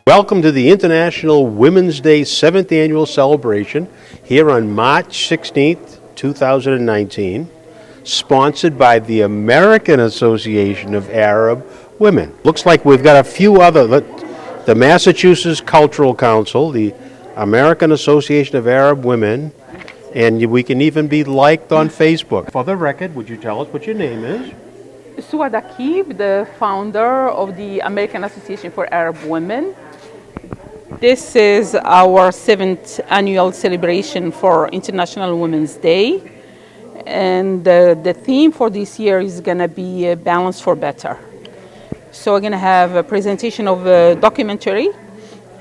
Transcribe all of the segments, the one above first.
Welcome to the International Women's Day 7th Annual Celebration here on March 16th, 2019, sponsored by the American Association of Arab Women. Looks like we've got a few other, the Massachusetts Cultural Council, the American Association of Arab Women, and we can even be liked on Facebook. For the record, would you tell us what your name is? Suad Akib, the founder of the American Association for Arab Women. This is our 7th annual celebration for International Women's Day. And the theme for this year is going to be Balance for Better. So we're going to have a presentation of a documentary,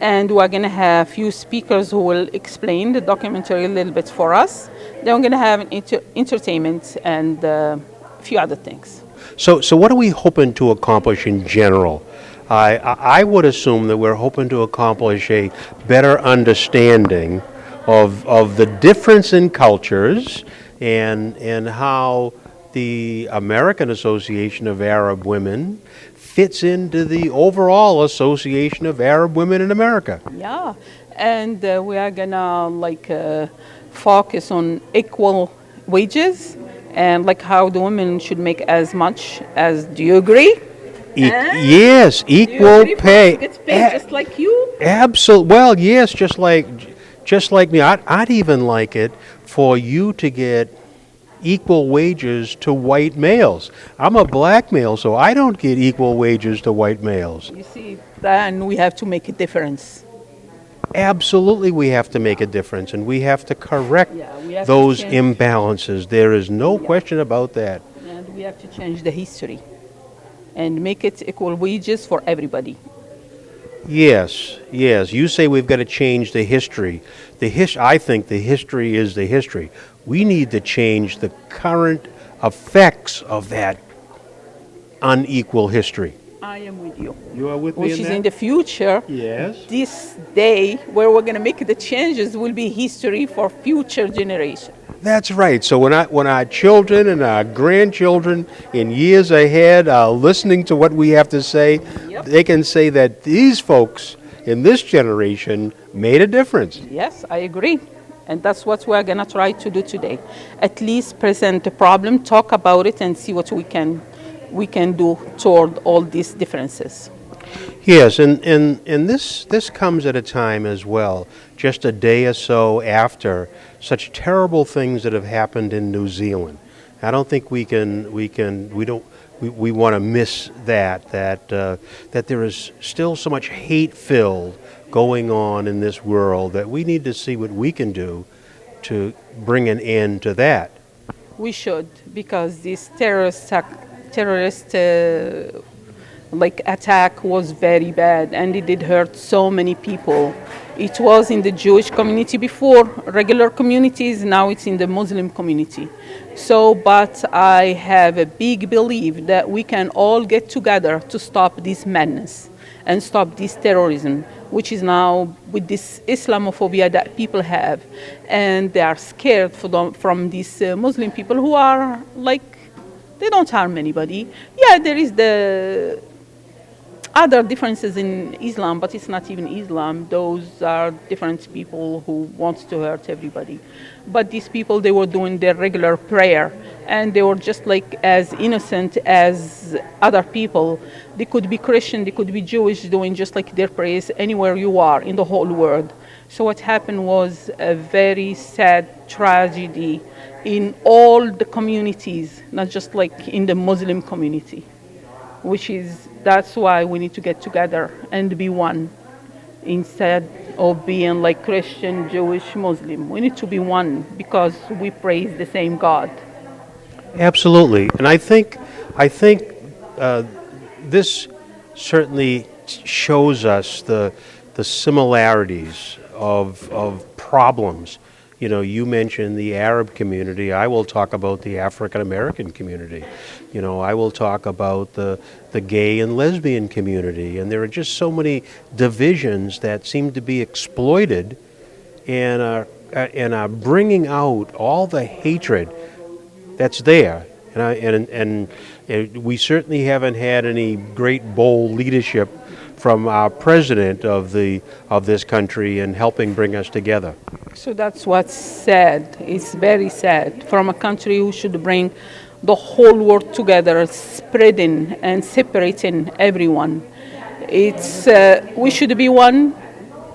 and we're going to have a few speakers who will explain the documentary a little bit for us. Then we're going to have an entertainment and a few other things. So what are we hoping to accomplish in general? I would assume that we're hoping to accomplish a better understanding of the difference in cultures and how the American Association of Arab Women fits into the overall Association of Arab Women in America. Yeah, and we are gonna focus on equal wages and how the women should make as much as. Do you agree? Yes, equal pay. Gets paid just like you. Absolutely. Well, yes, just like me. I'd even like it for you to get equal wages to white males. I'm a black male, so I don't get equal wages to white males. You see, then we have to make a difference. Absolutely, we have to make a difference, and we have to correct We have those to change. imbalances. There is no question about that. And we have to change the history and make it equal wages for everybody. Yes. You say we've got to change the history. I think the history is the history. We need to change the current effects of that unequal history. I am with you. You are with me Which in is that? in the future. Yes. This day where we're going to make the changes will be history for future generations. That's right. So when our children and our grandchildren in years ahead are listening to what we have to say, Yep. they can say that these folks in this generation made a difference. Yes, I agree. And that's what we're going to try to do today. At least present the problem, talk about it, and see what we can do toward all these differences. Yes, and this comes at a time as well, just a day or so after such terrible things that have happened in New Zealand. I don't think we want to miss that there is still so much hate filled going on in this world that we need to see what we can do to bring an end to that. We should, because this terrorist attack was very bad, and it did hurt so many people. It was in the Jewish community before, regular communities, now it's in the Muslim community. But I have a big belief that we can all get together to stop this madness and stop this terrorism, which is now with this Islamophobia that people have, and they are scared from these Muslim people who are they don't harm anybody. Yeah, there is the other differences in Islam, but it's not even Islam. Those are different people who want to hurt everybody. But these people, they were doing their regular prayer, and they were just as innocent as other people. They could be Christian, they could be Jewish, doing just their prayers anywhere you are in the whole world. So what happened was a very sad tragedy in all the communities, not just in the Muslim community, that's why we need to get together and be one instead of being Christian, Jewish, Muslim. We need to be one because we praise the same God. Absolutely, and I think this certainly shows us the similarities of problems. You mentioned the Arab community. I will talk about the African American community. I will talk about the gay and lesbian community. And there are just so many divisions that seem to be exploited and are bringing out all the hatred that's there. And We certainly haven't had any great bold leadership from our president of this country in helping bring us together. So that's what's sad. It's very sad from a country who should bring the whole world together, spreading and separating everyone. We should be one,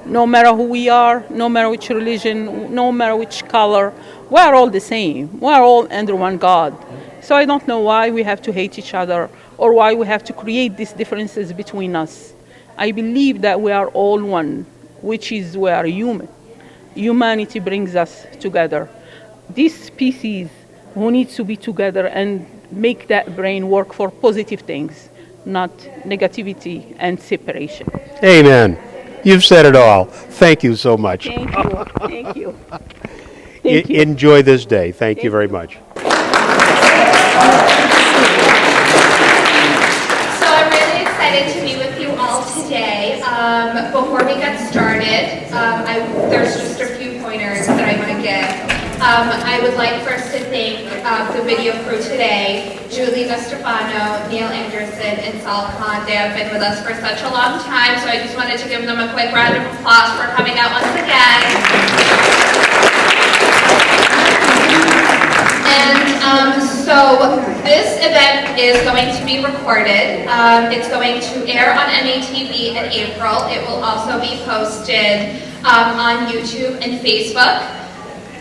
no matter who we are, no matter which religion, no matter which color. We are all the same. We are all under one God. So I don't know why we have to hate each other or why we have to create these differences between us. I believe that we are all one, which is we are human. Humanity brings us together. This species who needs to be together and make that brain work for positive things, not negativity and separation. Amen. You've said it all. Thank you so much. Thank you. Thank you. Thank you. Enjoy this day. Thank you very much. So I'm really excited to be with you all today. Before we get started, there's just a few pointers that I want to give. I would like first to thank the video crew today, Julie Stefano, Neil Anderson, and Sal Khan. They have been with us for such a long time, so I just wanted to give them a quick round of applause for coming out once again. And so this event is going to be recorded. It's going to air on NATV in April. It will also be posted on YouTube and Facebook.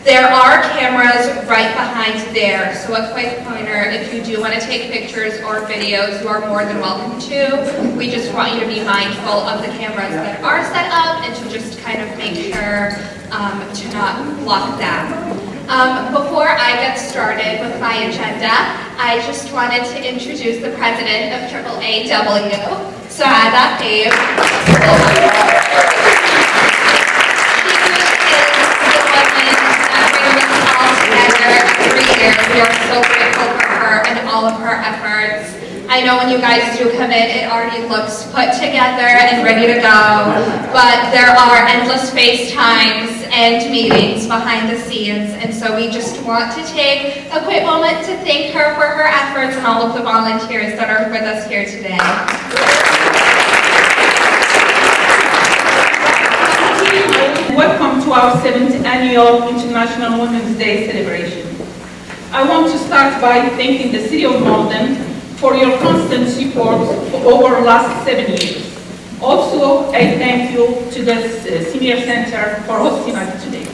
There are cameras right behind there, so a quick pointer, if you do want to take pictures or videos, you are more than welcome to. We just want you to be mindful of the cameras that are set up and to just kind of make sure to not block that. Before I get started with my agenda, I just wanted to introduce the president of AAAW, Saada Taib. Every year. We are so grateful for her and all of her efforts. I know when you guys do come in, it already looks put together and ready to go, but there are endless FaceTimes and meetings behind the scenes, and so we just want to take a quick moment to thank her for her efforts and all of the volunteers that are with us here today. Welcome to our 7th annual International Women's Day celebration. I want to start by thanking the City of Malden for your constant support for over the last 7 years. Also, I thank you to the Senior Center for hosting us today.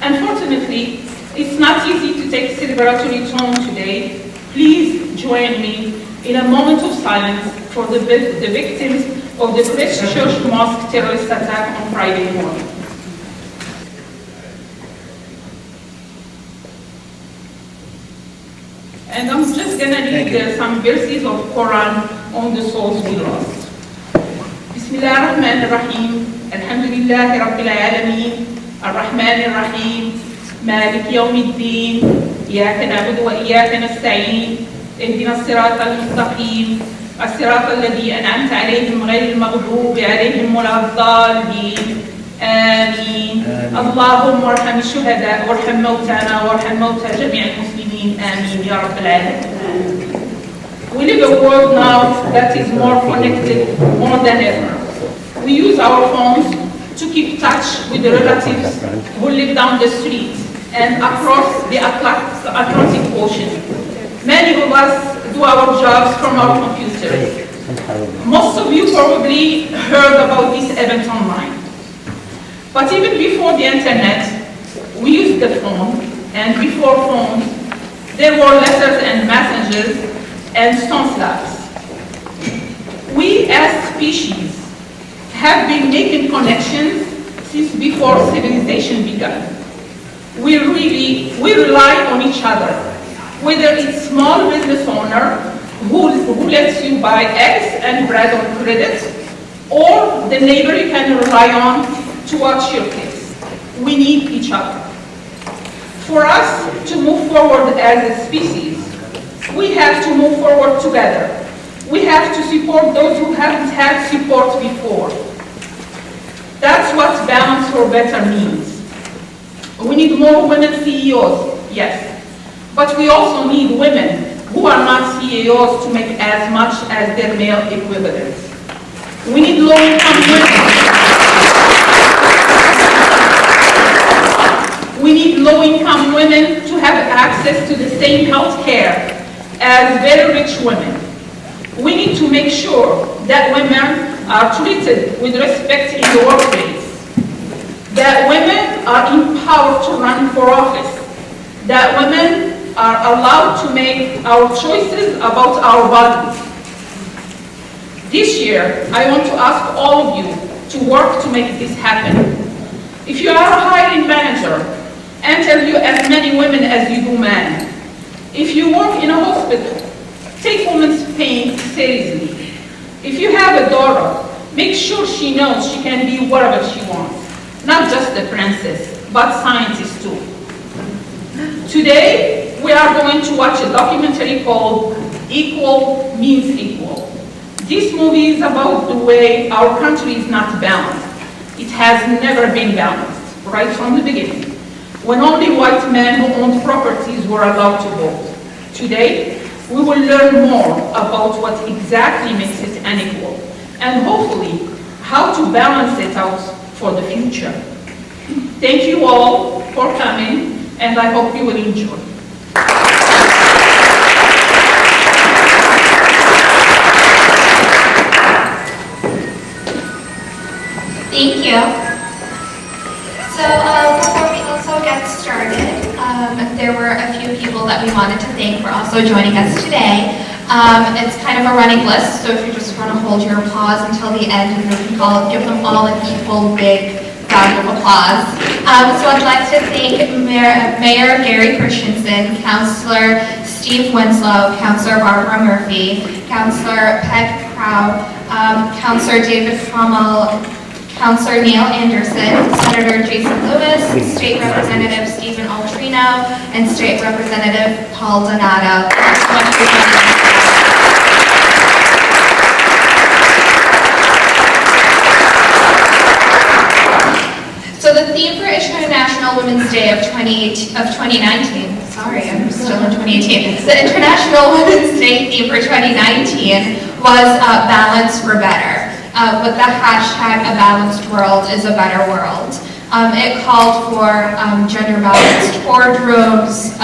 Unfortunately, it's not easy to take celebratory tone today. Please join me in a moment of silence for the victims of the Christchurch Mosque terrorist attack on Friday morning. And I'm just going to read some verses of Quran on the souls we lost. Bismillah ar-Rahman ar-Rahim, Alhamdulillahi Rabbil Alameen, Ar-Rahman ar-Rahim, Malik Yawmiddin, Iyaka na'budu wa Iyaka nasta'in, Ihdina as-sirata al-mustaqim, as-sirata alladhi an'amta alayhim ghayri al-maghdubi alayhim wala ad-dallin. آمين. اللهم ارحم الشهداء وارحم موتانا وارحم موتى جميع المسلمين. آمين يا رب العالمين. We live a world now that is more connected more than ever. We use our phones to keep touch with the relatives who live down the street and across the Atlantic Ocean. Many of us do our jobs from our computers. Most of you probably heard about this event online. But even before the internet, we used the phone, and before phones, there were letters and messages and stone slabs. We as species have been making connections since before civilization began. We rely on each other, whether it's small business owner who lets you buy eggs and bread on credit, or the neighbor you can rely on to watch your kids. We need each other. For us to move forward as a species, we have to move forward together. We have to support those who haven't had support before. That's what Balance for Better means. We need more women CEOs, yes. But we also need women who are not CEOs to make as much as their male equivalents. We need low-income women. We need low-income women to have access to the same health care as very rich women. We need to make sure that women are treated with respect in the workplace, that women are empowered to run for office, that women are allowed to make our choices about our bodies. This year, I want to ask all of you to work to make this happen. If you are a hiring manager, interview as many women as you do men. If you work in a hospital, take women's pain seriously. If you have a daughter, make sure she knows she can be whatever she wants. Not just a princess, but scientist too. Today, we are going to watch a documentary called Equal Means Equal. This movie is about the way our country is not balanced. It has never been balanced, right from the beginning, when only white men who owned properties were allowed to vote. Today, we will learn more about what exactly makes it unequal, and hopefully, how to balance it out for the future. Thank you all for coming, and I hope you will enjoy. Thank you. So before we also get started, there were a few people that we wanted to thank for also joining us today. It's kind of a running list, so if you just want to hold your applause until the end, and we can give them all an equal big round of applause. So I'd like to thank Mayor Gary Christensen, Councillor Steve Winslow, Councillor Barbara Murphy, Councillor Peg Proud, Councillor David Hummel, Councillor Neil Anderson, Senator Jason Lewis, State Representative Stephen Altrino, and State Representative Paul Donato. Thanks so much for joining us. So the theme for International Women's Day of 2019, sorry, I'm still in 2018. The International Women's Day theme for 2019 was Balance for Better. With the hashtag A Balanced World is a Better World. It called for gender-balanced boardrooms,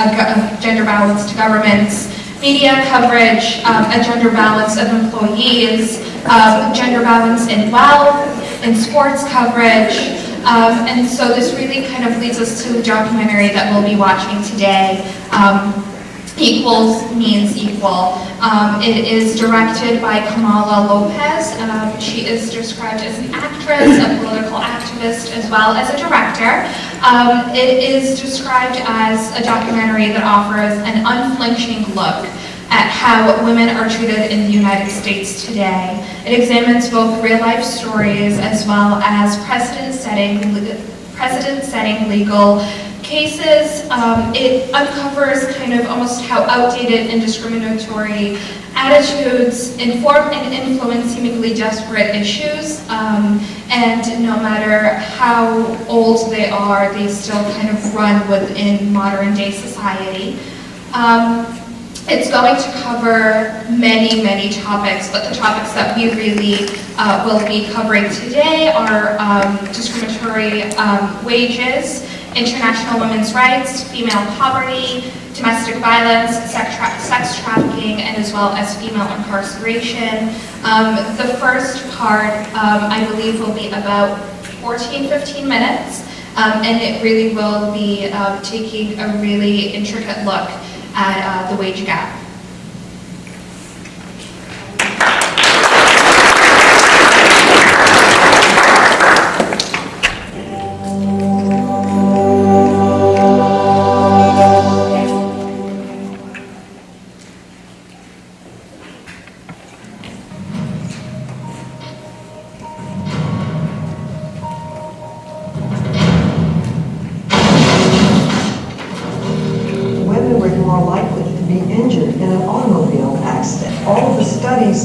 gender-balanced governments, media coverage, a gender balance of employees, gender balance in wealth, in sports coverage, and so this really kind of leads us to the documentary that we'll be watching today. Equals Means Equal. It is directed by Kamala Lopez. She is described as an actress, a political activist, as well as a director. It is described as a documentary that offers an unflinching look at how women are treated in the United States today. It examines both real-life stories as well as precedent-setting legal cases. It uncovers kind of almost how outdated and discriminatory attitudes inform and influence seemingly desperate issues, and no matter how old they are, they still kind of run within modern day society. It's going to cover many, many topics, but the topics that we really will be covering today are discriminatory wages, international women's rights, female poverty, domestic violence, sex trafficking, and as well as female incarceration. The first part, I believe, will be about 14-15 minutes, and it really will be taking a really intricate look at the wage gap.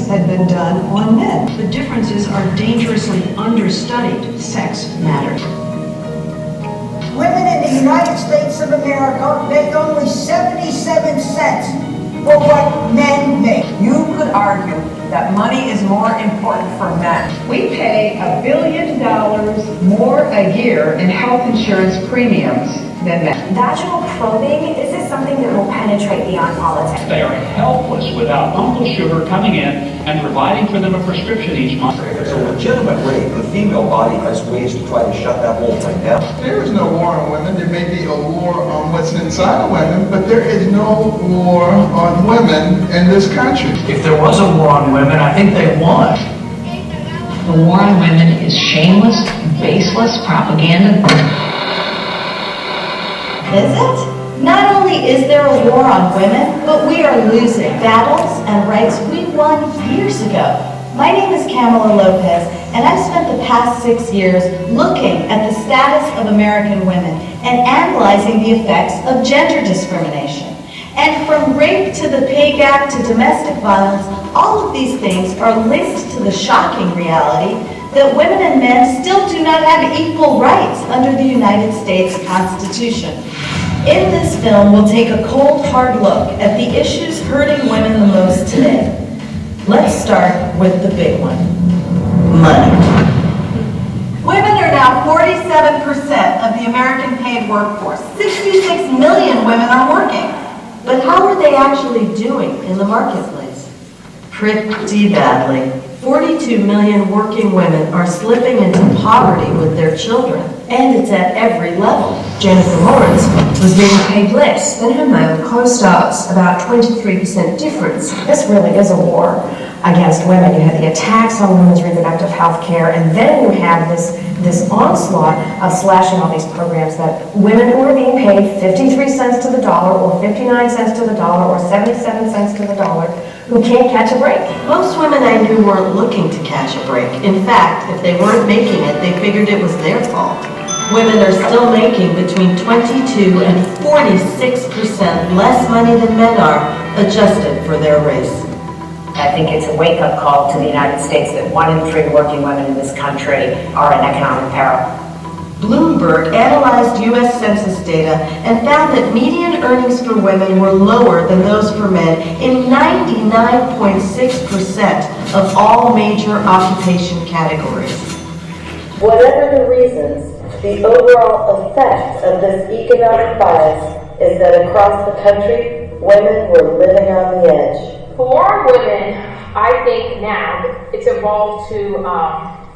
Had been done on men. The differences are dangerously understudied. Sex matters. Women in the United States of America make only 77 cents for what men make. You could argue that money is more important for men. We pay $1 billion more a year in health insurance premiums than men. Vaginal probing, is this something that will penetrate beyond politics? They are helpless without Uncle Sugar coming in and providing for them a prescription each month. It's a legitimate rape. The female body has ways to try to shut that whole thing down. There is no war on women. There may be a war on what's inside of women, but there is no war on women in this country. If there was a war on women, I think they won. The war on women is shameless, baseless propaganda. Is it? Not only is there a war on women, but we are losing battles and rights we won years ago. My name is Kamala Lopez, and I've spent the past 6 years looking at the status of American women and analyzing the effects of gender discrimination. And from rape to the pay gap to domestic violence, all of these things are linked to the shocking reality that women and men still do not have equal rights under the United States Constitution. In this film, we'll take a cold, hard look at the issues hurting women the most today. Let's start with the big one, money. Women are now 47% of the American paid workforce. 66 million women are working. But how are they actually doing in the marketplace? Pretty badly. 42 million working women are slipping into poverty with their children, and it's at every level. Jennifer Lawrence was being paid less than her male co-stars, about 23% difference. This really is a war against women. You have the attacks on women's reproductive health care, and then you have this onslaught of slashing all these programs that women who are being paid 53 cents to the dollar or 59 cents to the dollar or 77 cents to the dollar who can't catch a break. Most women I knew weren't looking to catch a break. In fact, if they weren't making it, they figured it was their fault. Women are still making between 22 and 46% less money than men are, adjusted for their race. I think it's a wake-up call to the United States that 1 in 3 working women in this country are in economic peril. Bloomberg analyzed U.S. Census data and found that median earnings for women were lower than those for men in 99.6% of all major occupation categories. Whatever the reasons, the overall effect of this economic bias is that across the country, women were living on the edge. For women, I think now it's evolved to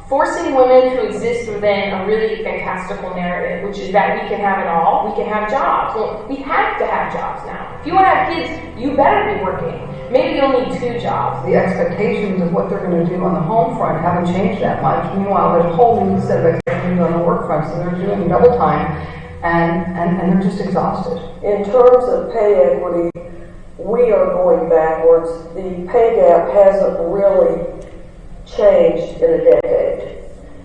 forcing women to exist within a really fantastical narrative, which is that we can have it all, we can have jobs. Well, we have to have jobs now. If you want to have kids, you better be working. Maybe you'll need 2 jobs. The expectations of what they're going to do on the home front haven't changed that much. Meanwhile, there's a whole new set of expectations on the work front, so they're doing double time, and they're just exhausted. In terms of pay equity, we are going backwards. The pay gap hasn't really changed in a decade.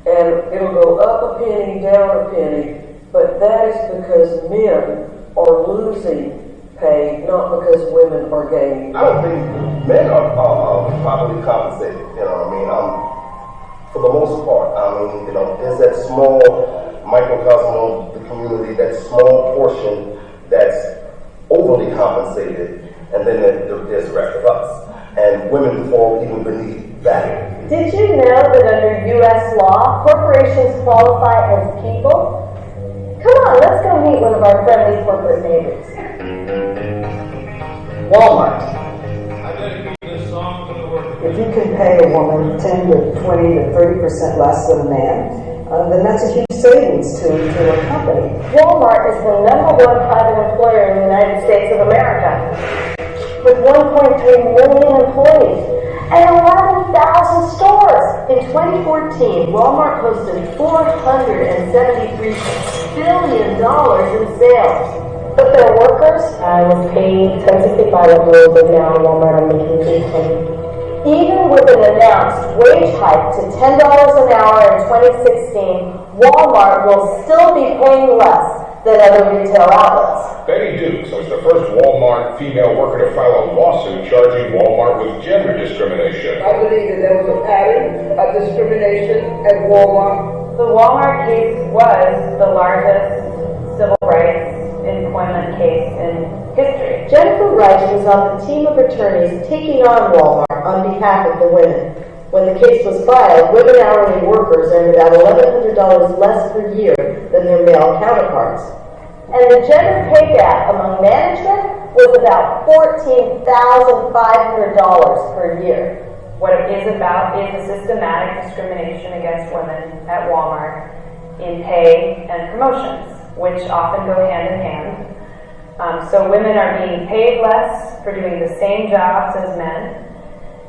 And it'll go up a penny, down a penny, but that is because men are losing pay, not because women are gaining. I don't think men are properly compensated, you know what I mean? For the most part, there's that small microcosm of the community, that small portion that's overly compensated, and then there's the rest of us. And women fall even beneath that. Did you know that under U.S. law, corporations qualify as people? Come on, let's go meet one of our friendly corporate neighbors. Walmart. If you can pay a woman 10 to 20 to 30% less than a man, then that's a huge savings to a company. Walmart is the #1 private employer in the United States of America, with 1.3 million employees and 11,000 stores. In 2014, Walmart posted $473 billion in sales. But their workers was paid $10.65 an hour. Walmart on McKinsey. Even with an announced wage hike to $10 an hour in 2016, Walmart will still be paying less than other retail outlets. Betty Dukes was the first Walmart female worker to file a lawsuit charging Walmart with gender discrimination. I believe that there was a pattern of discrimination at Walmart. The Walmart case was the largest civil rights employment case in history. Jennifer Reich was on the team of attorneys taking on Walmart on behalf of the women. When the case was filed, women hourly workers earned about $1,100 less per year than their male counterparts. And the gender pay gap among management was about $14,500 per year. What it is about is the systematic discrimination against women at Walmart in pay and promotions, which often go hand in hand. So women are being paid less for doing the same jobs as men,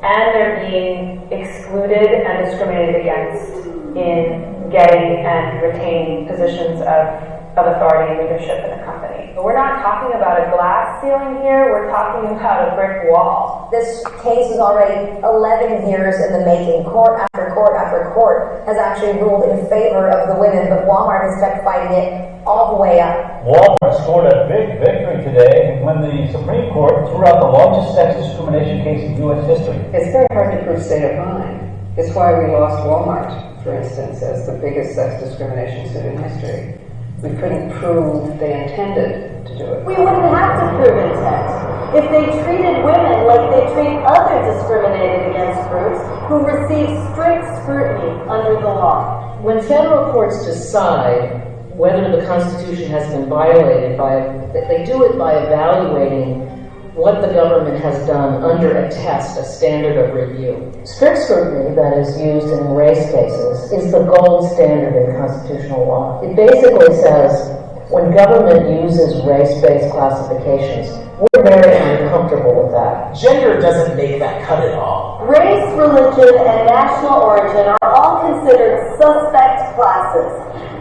and they're being excluded and discriminated against in getting and retaining positions of authority and leadership in the company. But we're not talking about a glass ceiling here, we're talking about a brick wall. This case is already 11 years in the making. Court after court after court has actually ruled in favor of the women, but Walmart has kept fighting it all the way up. Walmart scored a big victory today when the Supreme Court threw out the largest sex discrimination case in U.S. history. It's very hard to prove state of mind. It's why we lost Walmart, for instance, as the biggest sex discrimination suit in history. We couldn't prove they intended to do it. We wouldn't have to prove intent if they treated women like they treat other discriminated against groups who receive strict scrutiny under the law. When federal courts decide whether the Constitution has been violated, they do it by evaluating what the government has done under a test, a standard of review. Strict scrutiny that is used in race cases is the gold standard in constitutional law. It basically says when government uses race-based classifications, we're very uncomfortable with that. Gender doesn't make that cut at all. Race, religion, and national origin are all considered suspect classes.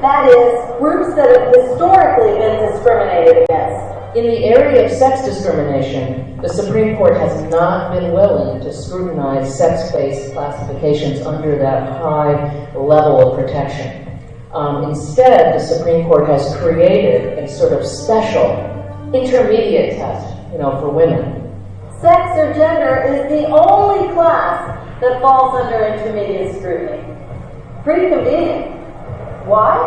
That is, groups that have historically been discriminated against. In the area of sex discrimination, the Supreme Court has not been willing to scrutinize sex-based classifications under that high level of protection. Instead, the Supreme Court has created a sort of special intermediate test, for women. Sex or gender is the only class that falls under intermediate scrutiny. Pretty convenient. Why?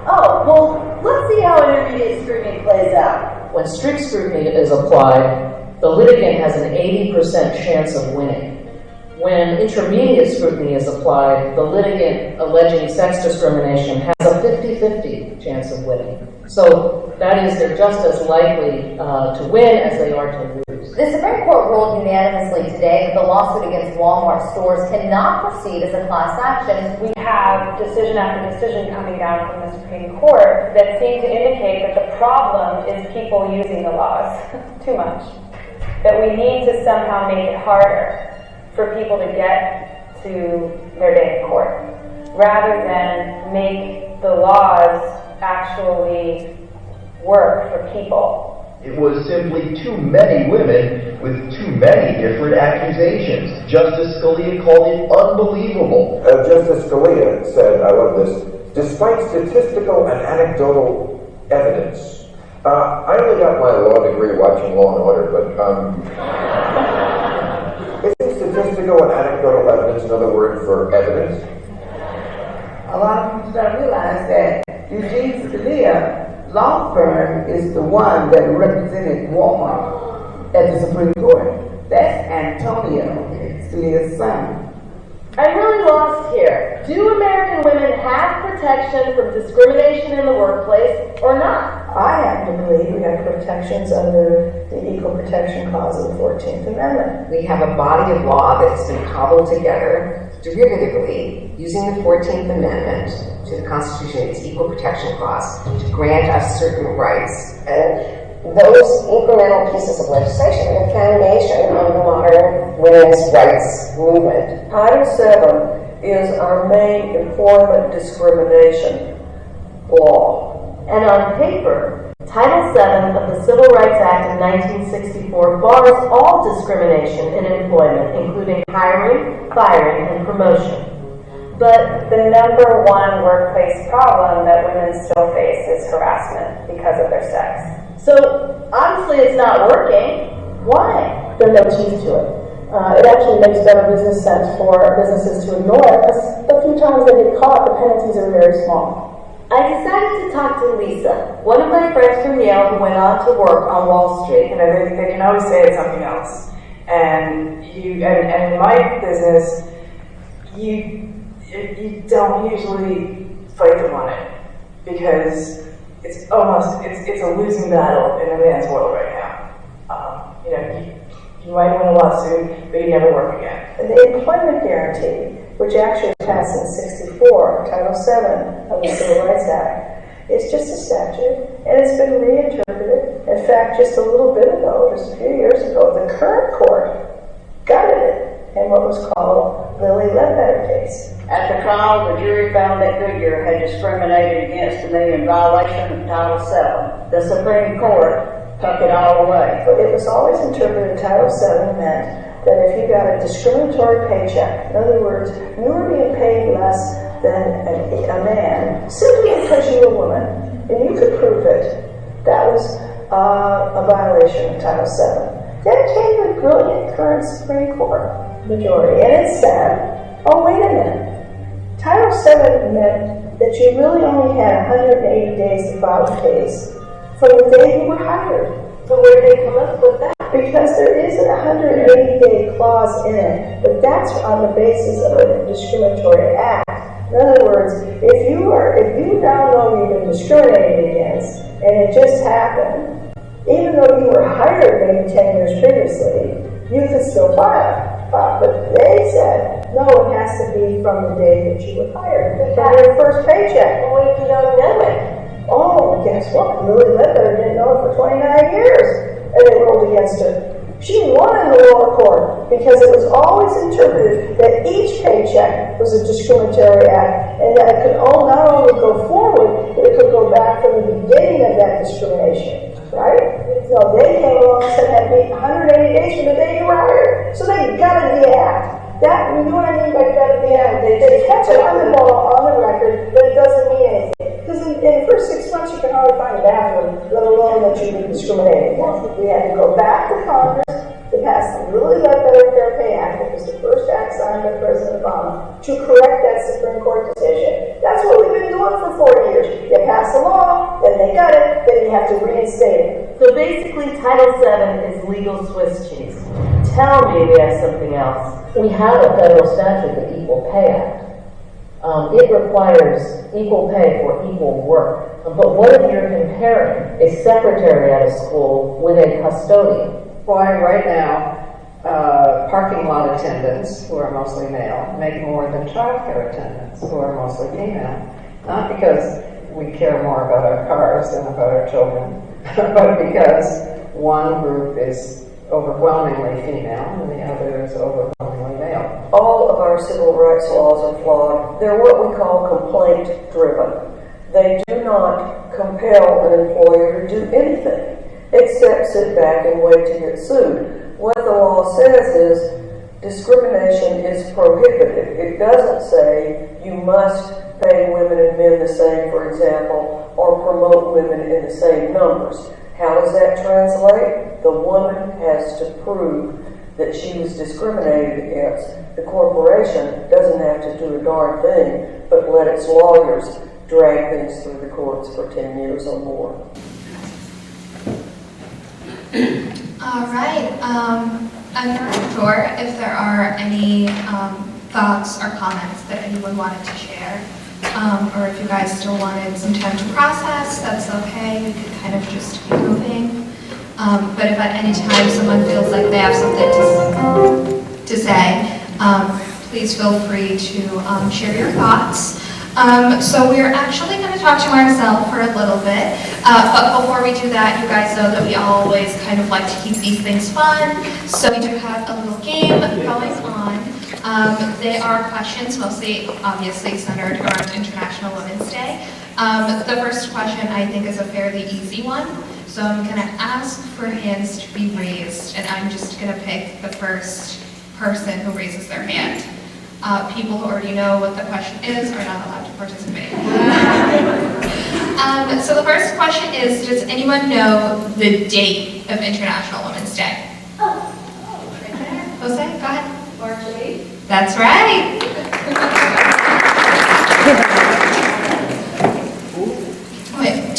Oh, well, let's see how intermediate scrutiny plays out. When strict scrutiny is applied, the litigant has an 80% chance of winning. When intermediate scrutiny is applied, the litigant alleging sex discrimination has a 50-50 chance of winning. So that is, they're just as likely to win as they are to lose. The Supreme Court ruled unanimously today that the lawsuit against Walmart stores cannot proceed as a class action. We have decision after decision coming down from the Supreme Court that seem to indicate that the problem is people using the laws too much. That we need to somehow make it harder for people to get to their day in court, rather than make the laws actually work for people. It was simply too many women with too many different accusations. Justice Scalia called it unbelievable. Justice Scalia said, I love this, despite statistical and anecdotal evidence. I only got my law degree watching Law and Order, but isn't statistical and anecdotal evidence another word for evidence? A lot of people don't realize that Eugene Scalia law firm is the one that represented Walmart at the Supreme Court. That's Antonio Scalia's son. I'm really lost here. Do American women have protection from discrimination in the workplace or not? I happen to believe we have protections under the Equal Protection Clause of the 14th Amendment. We have a body of law that has been cobbled together derivatively using the 14th Amendment to the Constitution, its Equal Protection Clause, to grant us certain rights. And those incremental pieces of legislation are the foundation of the modern women's rights movement. Title VII is our main employment discrimination law. And on paper, Title VII of the Civil Rights Act of 1964 bars all discrimination in employment, including hiring, firing, and promotion. But the number one workplace problem that women still face is harassment because of their sex. So obviously it's not working. Why? There's no teeth to it. It actually makes better business sense for businesses to ignore it because the few times they get caught, the penalties are very small. I decided to talk to Lisa, one of my friends from Yale who went on to work on Wall Street. You know, they can always say it's something else. And in my business, you don't usually fight them on it because it's a losing battle in a man's world right now. You know, you might win a lawsuit, but you never work again. And the employment guarantee, which actually passed in '64, Title VII of the Civil Rights Act, it's just a statute, and it's been reinterpreted. In fact, just a little bit ago, just a few years ago, the current court gutted it in what was called Lilly Ledbetter case. At the trial, the jury found that Goodyear had discriminated against me in violation of Title VII. The Supreme Court took it all away. But it was always interpreted Title VII meant that if you got a discriminatory paycheck, in other words, you were being paid less than a man, simply because you were a woman, and you could prove it, that was a violation of Title VII. Then came the brilliant current Supreme Court majority, and it said, oh, wait a minute. Title VII meant that you really only had 180 days to file a case from the day you were hired. So where did they come up with that? Because there is a 180-day clause in it, but that's on the basis of a discriminatory act. In other words, if you now know you've been discriminated against, and it just happened, even though you were hired maybe 10 years previously, you could still file. But they said, no, it has to be from the day that you were hired, from your first paycheck. Well, what if you don't know it? Oh, guess what? Lilly Ledbetter didn't know it for 29 years, and they ruled against her. She won in the lower court because it was always interpreted that each paycheck was a discriminatory act, and that it could not only go forward, but it could go back from the beginning of that discrimination, right? So they came along and said it had to be 180 days from the day you were hired. So they gutted the act. That, you know what I mean by gutted the act? They kept it on the law, on the record, but it doesn't mean anything. Because in the first 6 months, you can hardly find a bathroom, let alone that you've been discriminated against. We had to go back to Congress to pass the Lilly Ledbetter Fair Pay Act, which was the first act signed by President Obama, to correct that Supreme Court decision. That's what we've been doing for 40 years. You pass a law, then they gut it, then you have to reinstate it. So basically, Title VII is legal Swiss cheese. Tell me we have something else. We have a federal statute, the Equal Pay Act. It requires equal pay for equal work. But what if you're comparing a secretary at a school with a custodian? Why, right now, parking lot attendants, who are mostly male, make more than childcare attendants, who are mostly female. Not because we care more about our cars than about our children, but because one group is overwhelmingly female and the other is overwhelmingly male. All of our civil rights laws are flawed. They're what we call complaint-driven. They do not compel an employer to do anything except sit back and wait to get sued. What the law says is discrimination is prohibited. It doesn't say you must pay women and men the same, for example, or promote women in the same numbers. How does that translate? The woman has to prove that she was discriminated against. The corporation doesn't have to do a darn thing, but let its lawyers drag things through the courts for 10 years or more. All right. I'm not sure if there are any thoughts or comments that anyone wanted to share, or if you guys still wanted some time to process. That's okay. We could kind of just keep moving. But if at any time someone feels like they have something to say, please feel free to share your thoughts. So we're actually going to talk to Marcel for a little bit, but before we do that, you guys know that we always kind of like to keep these things fun, so we do have a little game going on. They are questions, mostly obviously centered around International Women's Day. The first question I think is a fairly easy one, so I'm going to ask for hands to be raised, and I'm just going to pick the first person who raises their hand. People who already know what the question is are not allowed to participate. So the first question is, does anyone know the date of International Women's Day? Right there. Jose, go ahead. March 8th. That's right.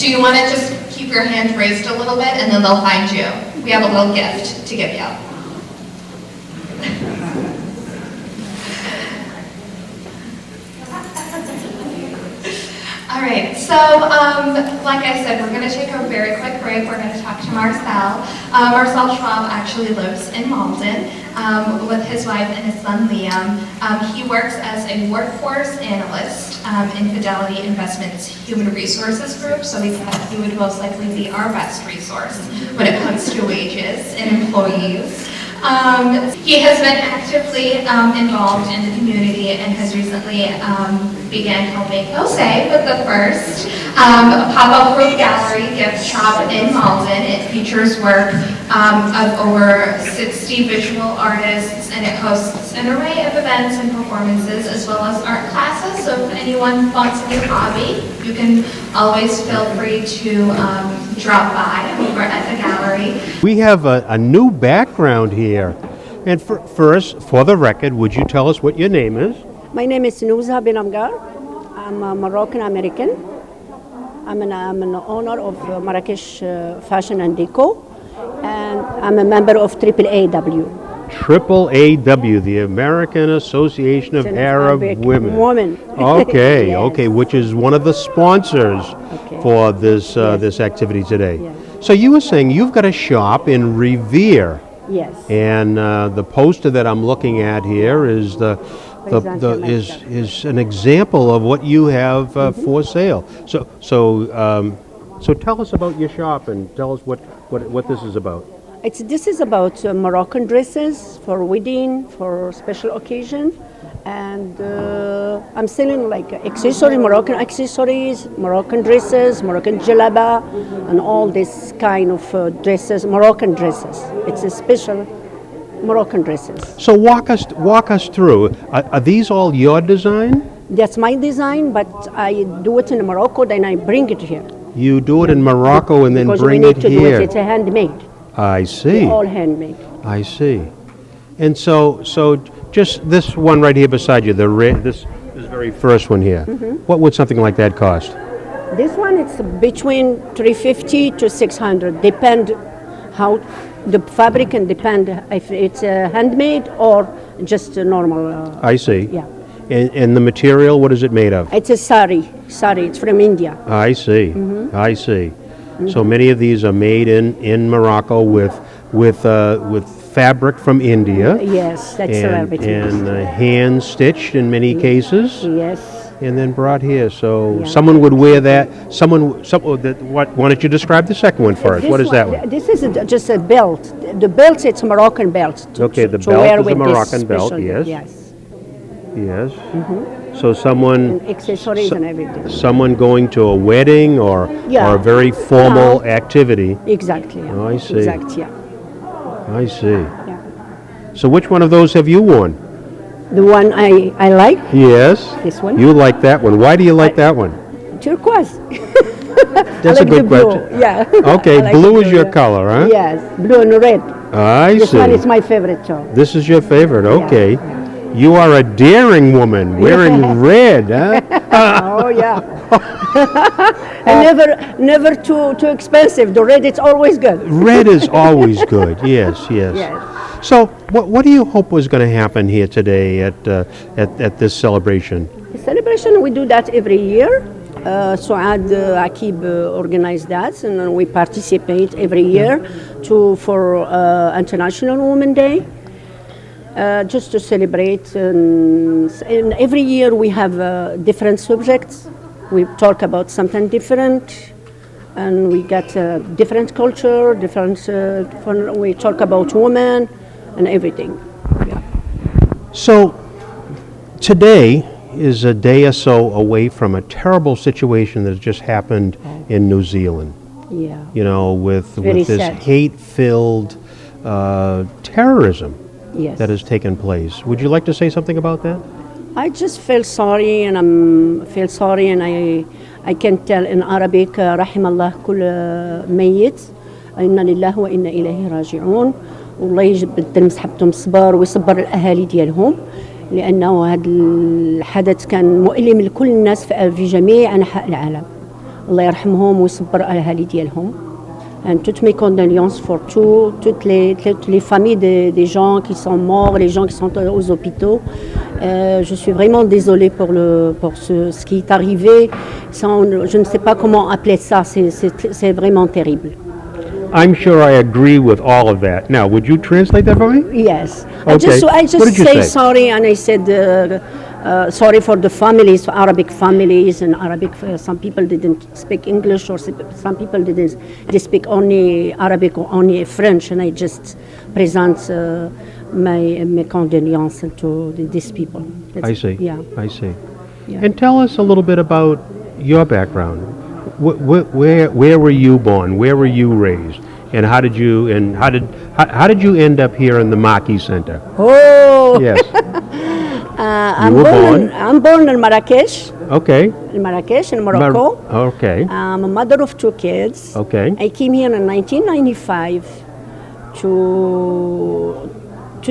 Do you want to just keep your hand raised a little bit and then they'll find you? We have a little gift to give you. All right, so like I said, we're going to take a very quick break. We're going to talk to Marcel. Marcel Schwab actually lives in Malden with his wife and his son Liam. He works as a workforce analyst in Fidelity Investments Human Resources Group, so he would most likely be our best resource when it comes to wages and employees. He has been actively involved in the community and has recently began helping OSE with the first pop-up fruit gallery gift shop in Malden. It features work of over 60 visual artists, and it hosts an array of events and performances as well as art classes. So if anyone wants a new hobby, you can always feel free to drop by over at the gallery. We have a new background here. And first, for the record, would you tell us what your name is? My name is Nouza bin Amgar. I'm a Moroccan American. I'm an owner of Marrakesh Fashion and Deco, and I'm a member of AAAW. AAAW, the American Association of Arab Women. Okay, Yes. okay, which is one of the sponsors for this this activity today. Yes. So you were saying you've got a shop in Revere. Yes. And the poster that I'm looking at here is is an example of what you have for sale. So tell us about your shop and tell us what this is about. This is about Moroccan dresses for wedding, for special occasion, and I'm selling like Moroccan accessories, Moroccan dresses, Moroccan jalaba, and all this kind of dresses, Moroccan dresses. It's a special Moroccan dresses. So walk us through. Are these all your design? That's my design, but I do it in Morocco, then I bring it here. You do it in Morocco and then because bring we it need to here. do it. It's a handmade. I see. All handmade. I see. And so just this one right here beside you, the red, this very first one here. What would something like that cost? This one, it's between 350 to 600. Depend how the fabric and depend if it's handmade or just a normal. I see. Yeah. And the material, what is it made of? It's a sari. Sari. It's from India. I see. I see. So many of these are made in Morocco with fabric from India. Yes, that's and hand stitched in many cases. Yes. And then brought here. So someone would wear that. Why don't you describe the second one first? What is that one? This is just a belt. The belt, it's a Moroccan belt. Okay, the to wear belt is a with this Moroccan belt. special- Yes. Yes. Yes. So someone. Accessories and everything. Someone going to a wedding or a very formal activity. Exactly. Oh, I see. Exactly. Yeah. I see. So which one of those have you worn? The one I like. Yes. This one. You like that one. Why do you like that one? Turquoise. That's I a like good the blue. question. Yeah. Okay, I like blue the is your yeah. color, huh? Yes, blue and red. I This see. one is my favorite too. This is your favorite. Okay. You are a daring woman wearing red, huh? Oh yeah. And never too expensive. The red it's always good. Red is always good. Yes, yes. So, what do you hope was going to happen here today at this celebration? The celebration we do that every year. Suad Akib organized that, and then we participate every year for International Women's Day. Just to celebrate, and every year we have different subjects. We talk about something different, and we get different culture, we talk about women and everything. Yeah. So, today is a day or so away from a terrible situation that has just happened in New Zealand. Yeah. You know, with Very this sad. hate-filled terrorism Yes. that has taken place. Would you like to say something about that? I just feel sorry, and I can tell in Arabic رحم الله كل ميت إنا لله وإنا إليه راجعون والله يجبد مسحبتهم الصبر ويصبر الأهالي ديالهم لأنه هذا الحدث كان مؤلم لكل الناس في جميع أنحاء العالم الله يرحمهم ويصبر أهالي ديالهم. And toutes mes condoléances pour toutes les familles des gens qui sont morts, les gens qui sont aux hôpitaux. Je suis vraiment désolée pour ce qui est arrivé. Je ne sais pas comment appeler ça, c'est vraiment terrible. I'm sure I agree with all of that. Now, would you translate that for me? Yes. Okay. I just What did you say? sorry, and I said sorry for the families, Arabic families, and Arabic. Some people didn't speak English, or some people didn't. They speak only Arabic or only French, and I just present my condolences to these people. I see. Yeah. I see. Yeah. And tell us a little bit about your background. Where were you born? Where were you raised? And how did you end up here in the Maki Center? Oh. Yes. I'm born in Marrakesh. Okay. In Marrakesh, in Morocco. Okay. I'm a mother of 2 kids. Okay. I came here in 1995 to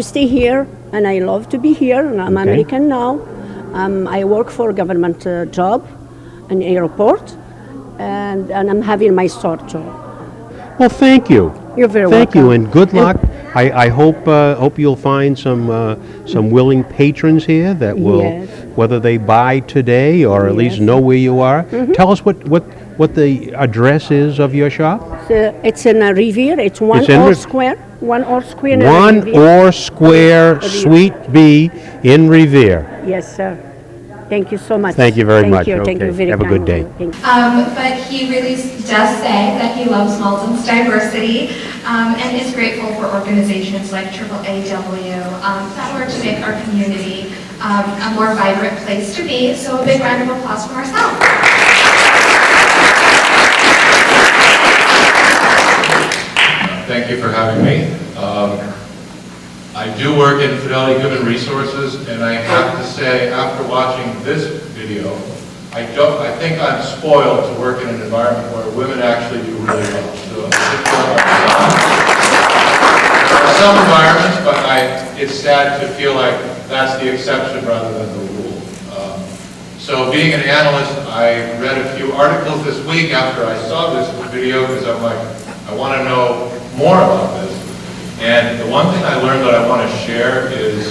stay here, and I love to be here. And I'm American now. I work for a government job, an airport, and I'm having my store too. Well, thank you. You're very Thank welcome. you, and good luck. I hope you'll find some willing patrons here that will, Yes. whether they buy today or at least know where you are. Tell us what the address is of your shop. It's in a Riviera. It's one It's in or Riv- square. One or square. in a One Riviera. or Square Suite B in Revere. Yes, sir. Thank you so much. Thank you very much. Thank you Okay. very Have a good day. kindly. Thank you. But he really does say that he loves Malden's diversity and is grateful for organizations like AAAW that work to make our community a more vibrant place to be. So a big round of applause for ourselves. Thank you for having me. I do work in Fidelity Human Resources, and I have to say, after watching this video, I think I'm spoiled to work in an environment where women actually do really well. So there are some environments, but it's sad to feel like that's the exception rather than the rule. So being an analyst, I read a few articles this week after I saw this video because I'm like, I want to know more about this. And the one thing I learned that I want to share is,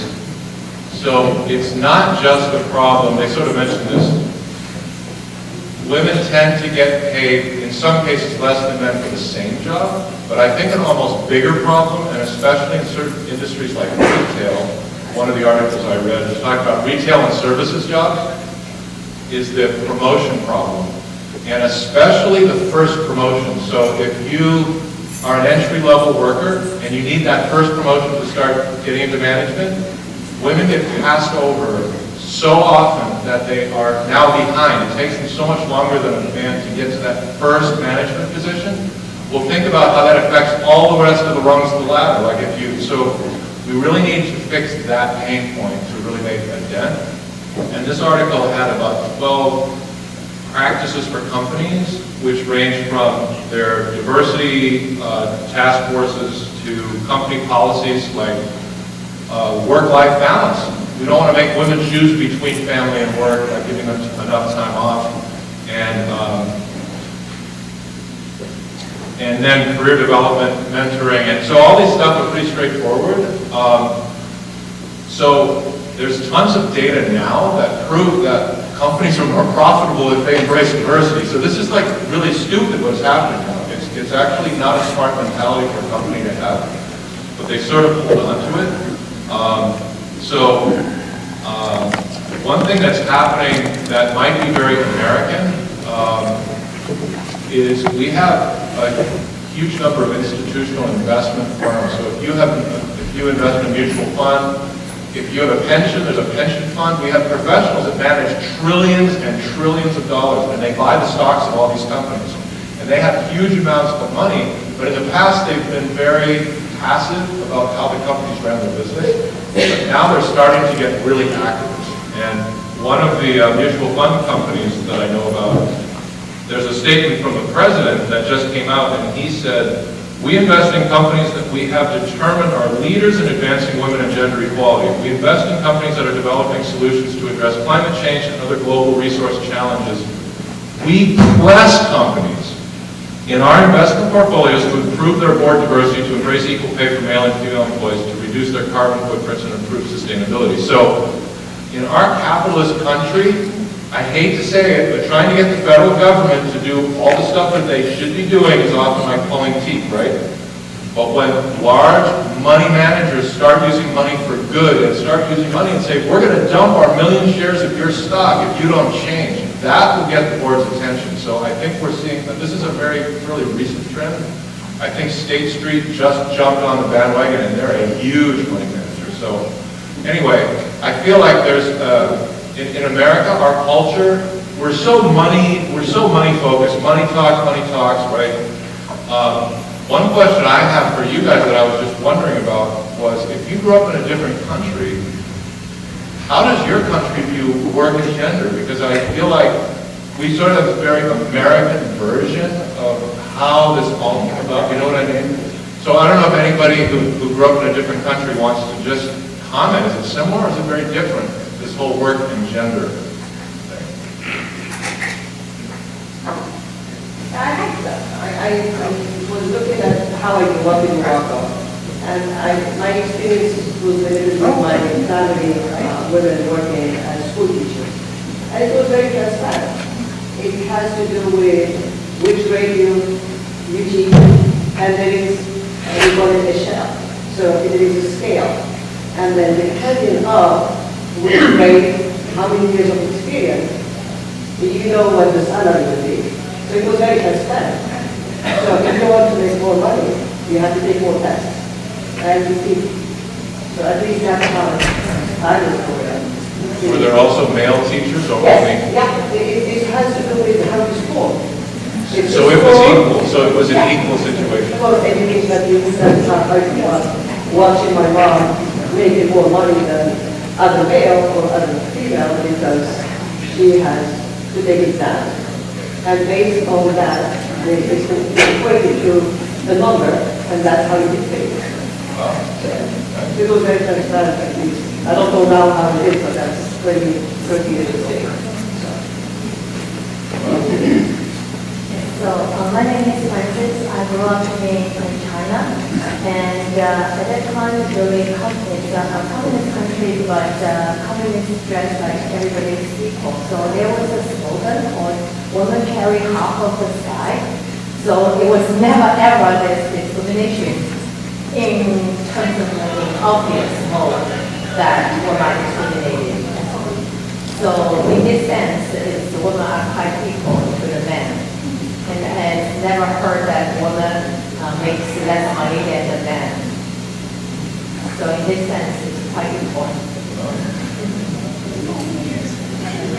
so it's not just a problem, they sort of mentioned this, women tend to get paid, in some cases less than men for the same job, but I think an almost bigger problem, and especially in certain industries like retail, one of the articles I read is talking about retail and services jobs, is the promotion problem. And especially the first promotion. So if you are an entry-level worker and you need that first promotion to start getting into management, women get passed over so often that they are now behind. It takes them so much longer than a man to get to that first management position. Well, think about how that affects all the rest of the rungs of the ladder. So we really need to fix that pain point to really make a dent. And this article had about 12 practices for companies, which range from their diversity task forces to company policies like work-life balance. We don't want to make women choose between family and work by giving them enough time off. And then career development, mentoring, and so all these stuff are pretty straightforward. So there's tons of data now that prove that companies are more profitable if they embrace diversity. So this is like really stupid what's happening now. It's actually not a smart mentality for a company to have, but they sort of hold on to it. One thing that's happening that might be very American is we have a huge number of institutional investment firms. So if you invest in a mutual fund, if you have a pension, there's a pension fund. We have professionals that manage trillions and trillions of dollars, and they buy the stocks of all these companies. And they have huge amounts of money, but in the past they've been very passive about how the companies ran their business. But now they're starting to get really active. And one of the mutual fund companies that I know about, there's a statement from the president that just came out, and he said, "We invest in companies that we have determined are leaders in advancing women and gender equality. We invest in companies that are developing solutions to address climate change and other global resource challenges We press companies in our investment portfolios to improve their board diversity, to embrace equal pay for male and female employees, to reduce their carbon footprints and improve sustainability. So, in our capitalist country, I hate to say it, but trying to get the federal government to do all the stuff that they should be doing is often like pulling teeth, right? But when large money managers start using money for good and start using money and say, we're going to dump our 1 million shares of your stock if you don't change, that will get the board's attention. So I think we're seeing that this is a really recent trend. I think State Street just jumped on the bandwagon and they're a huge money manager. So anyway, I feel like there's, in America, our culture, we're so money focused, money talks, right? One question I have for you guys that I was just wondering about was, if you grew up in a different country, how does your country view work and gender? Because I feel like we sort of have a very American version of how this all came about, you know what I mean? So I don't know if anybody who grew up in a different country wants to just comment. Is it similar or is it very different, this whole work and gender thing? I was looking at how I grew up in Morocco, and my experience was limited with my family, women working as school teachers. And it was very transparent. It has to do with which radio you teach, and there is, we call it a shell. So it is a scale. And then depending on which grade, how many years of experience, you know what the salary will be. So it was very transparent. So if you want to make more money, you have to take more tests. And you see. So at least that's how I was growing up. Were there also male teachers or Yes, only? yeah, it has to do with how you score. So it was equal. So it was an equal situation. For education, that you said, watching my mom making more money than other male or other female because she has to take exams. And based on that, it's equated to the number, and that's how you get paid. So it was very transparent, at least. I don't know now how it is, but that's 30 years ago. So my name is Francis. I grew up in China, and at that time during communist country, but communist dress like everybody is equal. So there was a slogan called "Women carry half of the sky." So it was never ever this discrimination in terms of the obvious mode that women are discriminated. So in this sense, the women are quite equal to the men. And has never heard that woman makes less money than the man. So in this sense, it's quite important.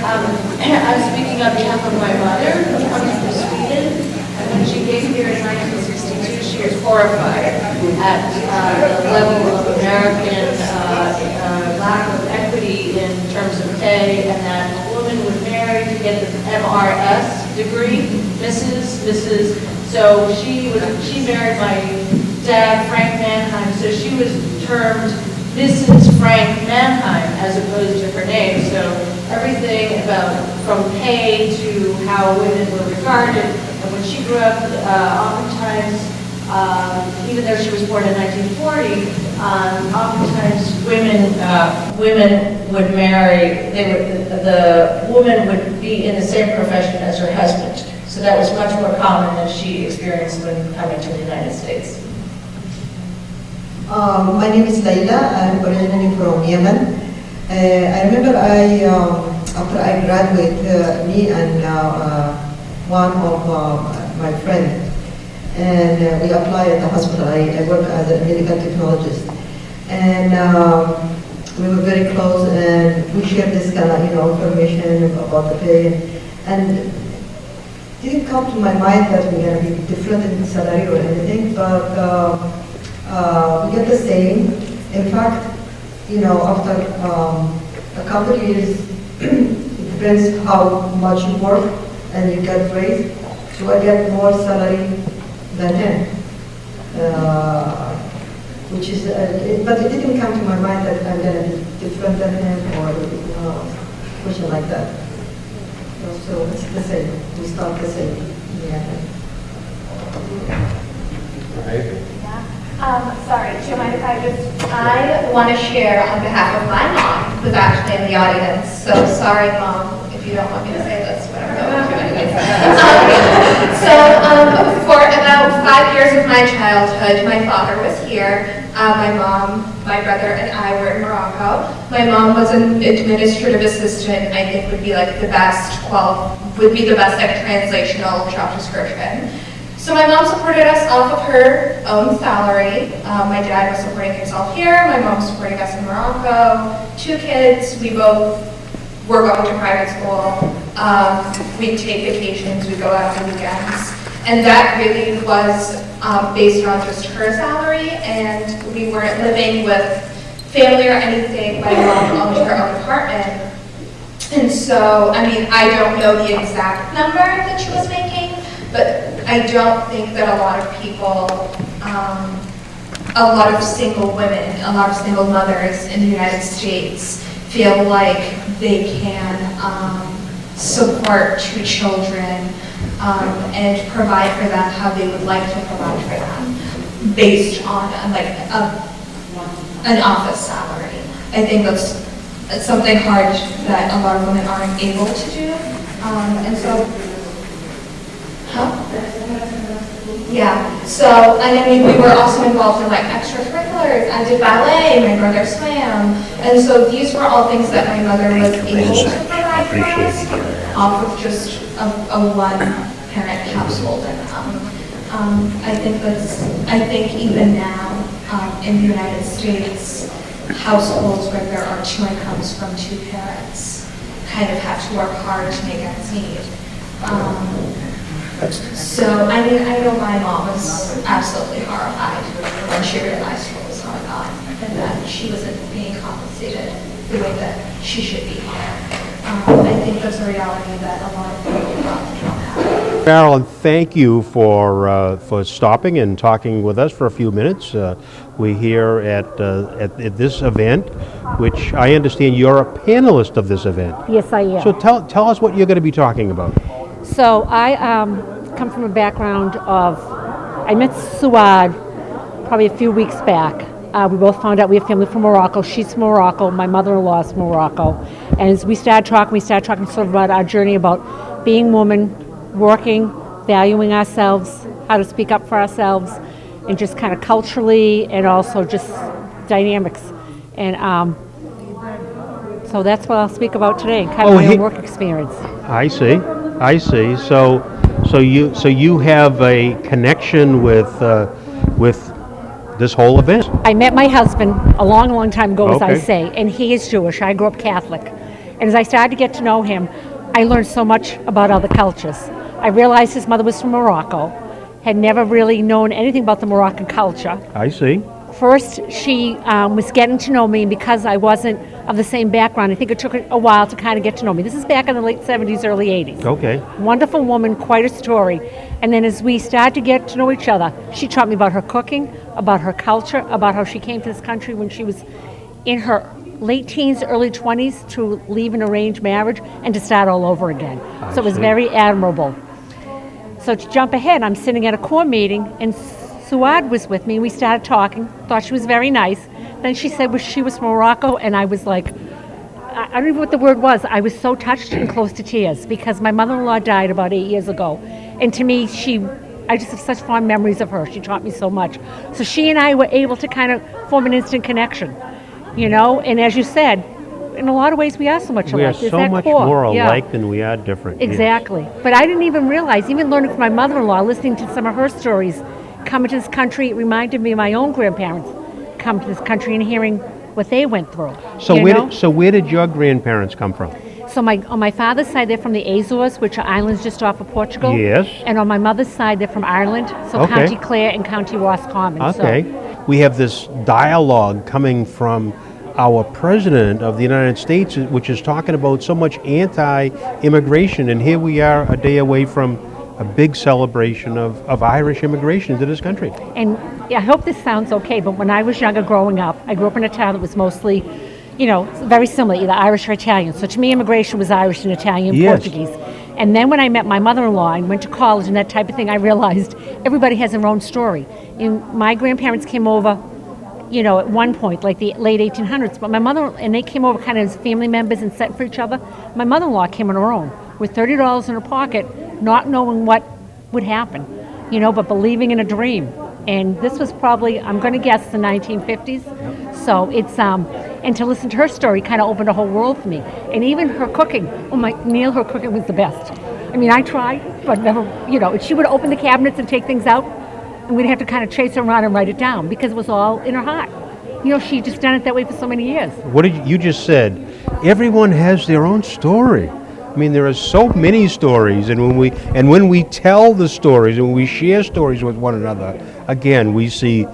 I'm speaking on behalf of my mother, who comes from Sweden, and when she came here in 1962, she was horrified at the level of American lack of equity in terms of pay, and that a woman would marry to get the MRS degree, Mrs. So she married my dad, Frank Mannheim, so she was termed Mrs. Frank Mannheim as opposed to her name. So everything about from pay to how women were regarded. And when she grew up, oftentimes, even though she was born in 1940, oftentimes women would marry. The woman would be in the same profession as her husband. So that was much more common than she experienced when coming to the United States. My name is Layla. I'm originally from Yemen. I remember after I graduated, me and one of my friends, and we applied at the hospital. I work as a medical technologist, and we were very close, and we shared this kind of information about the pay, and it didn't come to my mind that we're going to be different in salary or anything, but we get the same. In fact, after a couple of years, it depends how much you work and you get raised. So I get more salary than him, which is, but it didn't come to my mind that I'm going to be different than him or question like that. So it's the same. We start the same. Yeah. Sorry, do you mind if I want to share on behalf of my mom, who's actually in the audience. So sorry, Mom, if you don't want me to say this, but I'm going to anyways. For about 5 years of my childhood, my father was here. My mom, my brother, and I were in Morocco. My mom was an administrative assistant. I think would be like the best like translational job description. So my mom supported us off of her own salary. My dad was supporting himself here. My mom was supporting us in Morocco. 2 kids. We both were going to private school. We'd take vacations. We'd go out on weekends. And that really was based on just her salary. And we weren't living with family or anything. My mom owned her own apartment. And so, I mean, I don't know the exact number that she was making, but I don't think that a lot of people, a lot of single women, a lot of single mothers in the United States feel like they can support 2 children and provide for them how they would like to provide for them based on an office salary. I think that's something hard that a lot of women aren't able to do. And so, yeah, so, and I mean, we were also involved in like extracurriculars. I did ballet, my brother swam, and so these were all things that my mother was able to provide for us off of just a one-parent household. And I think even now in the United States, households where there are 2 incomes from 2 parents kind of have to work hard to make ends meet. So, I mean, I know my mom was absolutely horrified when she realized what was going on and that she wasn't being compensated the way that she should be. I think that's a reality that a lot of people probably don't have. Marilyn, thank you for stopping and talking with us for a few minutes. We're here at this event, which I understand you're a panelist of this event. Yes, I am. So tell us what you're going to be talking about. So I come from a background of, I met Suad probably a few weeks back. We both found out we have family from Morocco. She's from Morocco. My mother-in-law is from Morocco. And as we started talking sort of about our journey about being women, working, valuing ourselves, how to speak up for ourselves, and just kind of culturally and also just dynamics. And so that's what I'll speak about today, kind of my own work experience. I see. So you have a connection with this whole event. I met my husband a long time ago, as I Okay. say, and he is Jewish. I grew up Catholic. And as I started to get to know him, I learned so much about other cultures. I realized his mother was from Morocco, had never really known anything about the Moroccan culture. I see. First, she was getting to know me, and because I wasn't of the same background, I think it took a while to kind of get to know me. This is back in the late 70s, early 80s. Okay. Wonderful woman, quite a story. And then as we started to get to know each other, she taught me about her cooking, about her culture, about how she came to this country when she was in her late teens, early 20s to leave an arranged marriage and to start all over again. So it was very admirable. So to jump ahead, I'm sitting at a core meeting and Suad was with me, and we started talking, thought she was very nice. Then she said she was from Morocco, and I was like, I don't even know what the word was. I was so touched and close to tears because my mother-in-law died about 8 years ago. And to me, I just have such fond memories of her. She taught me so much. So she and I were able to kind of form an instant connection, you know? And as you said, in a lot of ways, we are so much alike. We are so much more alike than we are different. Exactly. Yes. But I didn't even realize, even learning from my mother-in-law, listening to some of her stories, coming to this country, it reminded me of my own grandparents come to this country and hearing what they went through. So where did your grandparents come from? So on my father's side, they're from the Azores, which are islands just off of Portugal. Yes. And on my mother's side, they're from Ireland, so Okay. County Clare and County Roscommon. Okay. So, We have this dialogue coming from our president of the United States, which is talking about so much anti-immigration, and here we are a day away from a big celebration of Irish immigration into this country. and I hope this sounds okay, but when I was younger growing up, I grew up in a town that was mostly, very similar, either Irish or Italian. So to me, immigration was Irish and Italian, Yes. Portuguese. And then when I met my mother-in-law and went to college and that type of thing, I realized everybody has their own story. And my grandparents came over, you know, at one point, like the late 1800s, but my mother, and they came over kind of as family members and sat for each other. My mother-in-law came on her own with $30 in her pocket, not knowing what would happen, you know, but believing in a dream. And this was probably, I'm going to guess, the 1950s. So it's, and to listen to her story kind of opened a whole world for me. And even her cooking, oh my, Neil, her cooking was the best. I mean, I tried, but never, you know, she would open the cabinets and take things out, and we'd have to kind of chase her around and write it down because it was all in her heart. You know, she just done it that way for so many years. What did you just said? Everyone has their own story. I mean, there are so many stories, and when we tell the stories and when we share stories with one another, again, we see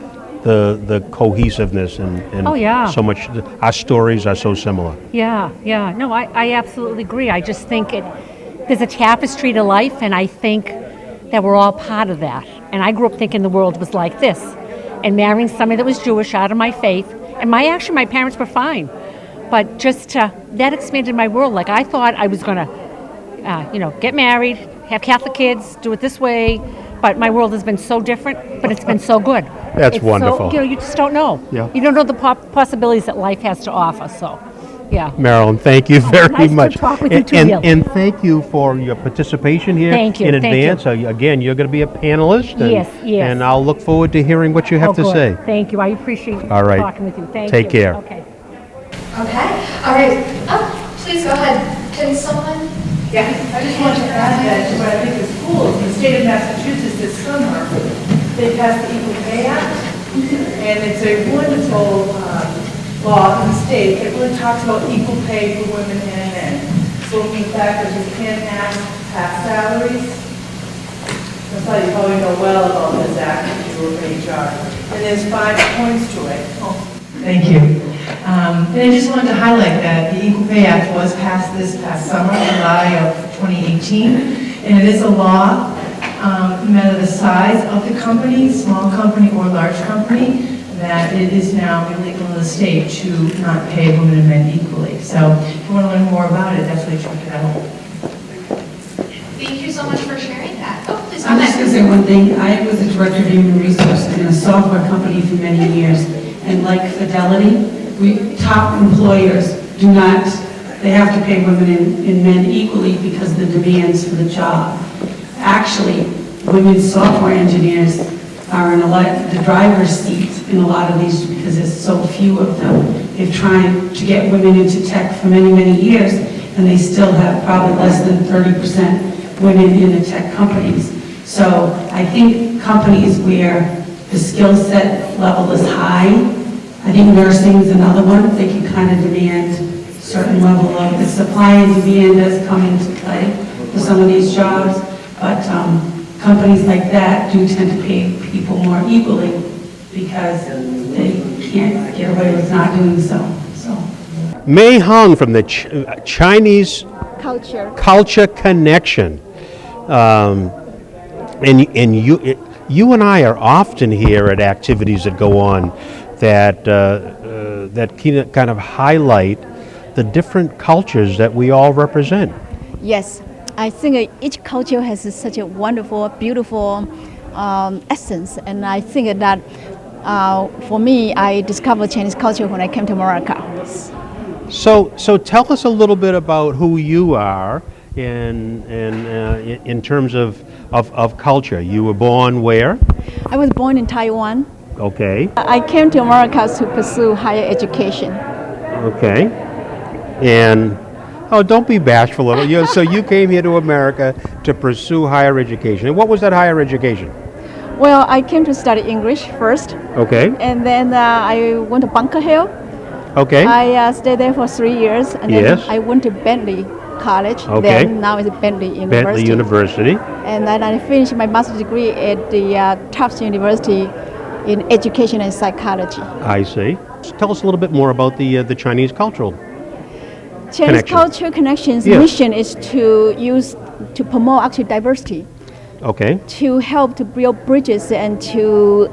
the cohesiveness and Oh, yeah. so much. Our stories are so similar. Yeah, yeah. No, I absolutely agree. I just think there's a tapestry to life, and I think that we're all part of that. And I grew up thinking the world was like this, and marrying somebody that was Jewish out of my faith. And my parents were fine, but just that expanded my world. Like I thought I was going to, you know, get married, have Catholic kids, do it this way. But my world has been so different, but it's been so good. That's it's wonderful. So, you know, you just don't know. Yeah. You don't know the possibilities that life has to offer. So, yeah. Marilyn, thank you very nice to much. talk with you too, Neil. And thank you for your participation here Thank you, in thank advance. Again, you're going to be a panelist. And, Yes, yes. And I'll look forward to hearing what you have to good. say. Thank you. I appreciate All right. talking with you. Thank Take you. care. Okay. Okay, all right. Oh, please go ahead. Can someone? Yeah, I just want to add that to what I think is cool, in the state of Massachusetts this summer, they passed the Equal Pay Act, and it's a wonderful law in the state that really talks about equal pay for women and men. So in fact, that you can't ask past salaries. That's how you probably know well about this act if you were HR. And there's 5 points to it. Oh, thank you. And I just wanted to highlight that the Equal Pay Act was passed this past summer, July of 2018, and it is a law, no matter the size of the company, small company or large company, that it is now illegal in the state to not pay women and men equally. So if you want to learn more about it, definitely check it out. Thank you so much for sharing that. Oh, please go I'm just going to ahead. say one thing. I was a director of human resources in a software company for many years, and like Fidelity, top employers do not, they have to pay women and men equally because of the demands for the job. Actually, women software engineers are in the driver's seat in a lot of these because there's so few of them. They've tried to get women into tech for many, many years, and they still have probably less than 30% women in the tech companies. So I think companies where the skill set level is high, I think nursing is another one. They can kind of demand a certain level of, the supply and demand does come into play for some of these jobs, but companies like that do tend to pay people more equally because they can't get away with not doing so. Mei Hung from the Chinese Culture Connection. And you and I are often here at activities that go on that kind of highlight the different cultures that we all represent. Yes, I think each culture has such a wonderful, beautiful essence, and I think that for me, I discovered Chinese culture when I came to America. So tell us a little bit about who you are in terms of culture. You were born where? I was born in Taiwan. Okay. I came to America to pursue higher education. Okay. And don't be bashful. So you came here to America to pursue higher education. And what was that higher education? Well, I came to study English first. Okay. And then I went to Bunker Hill. Okay. I stayed there for 3 years, and then Yes. I went to Bentley College. Okay. Then now it's Bentley University. Bentley University. And then I finished my master's degree at the Tufts University in education and psychology. I see. Tell us a little bit more about the Chinese cultural Chinese connection. Culture Connections' Yes. mission is to promote actually diversity, Okay. to help to build bridges and to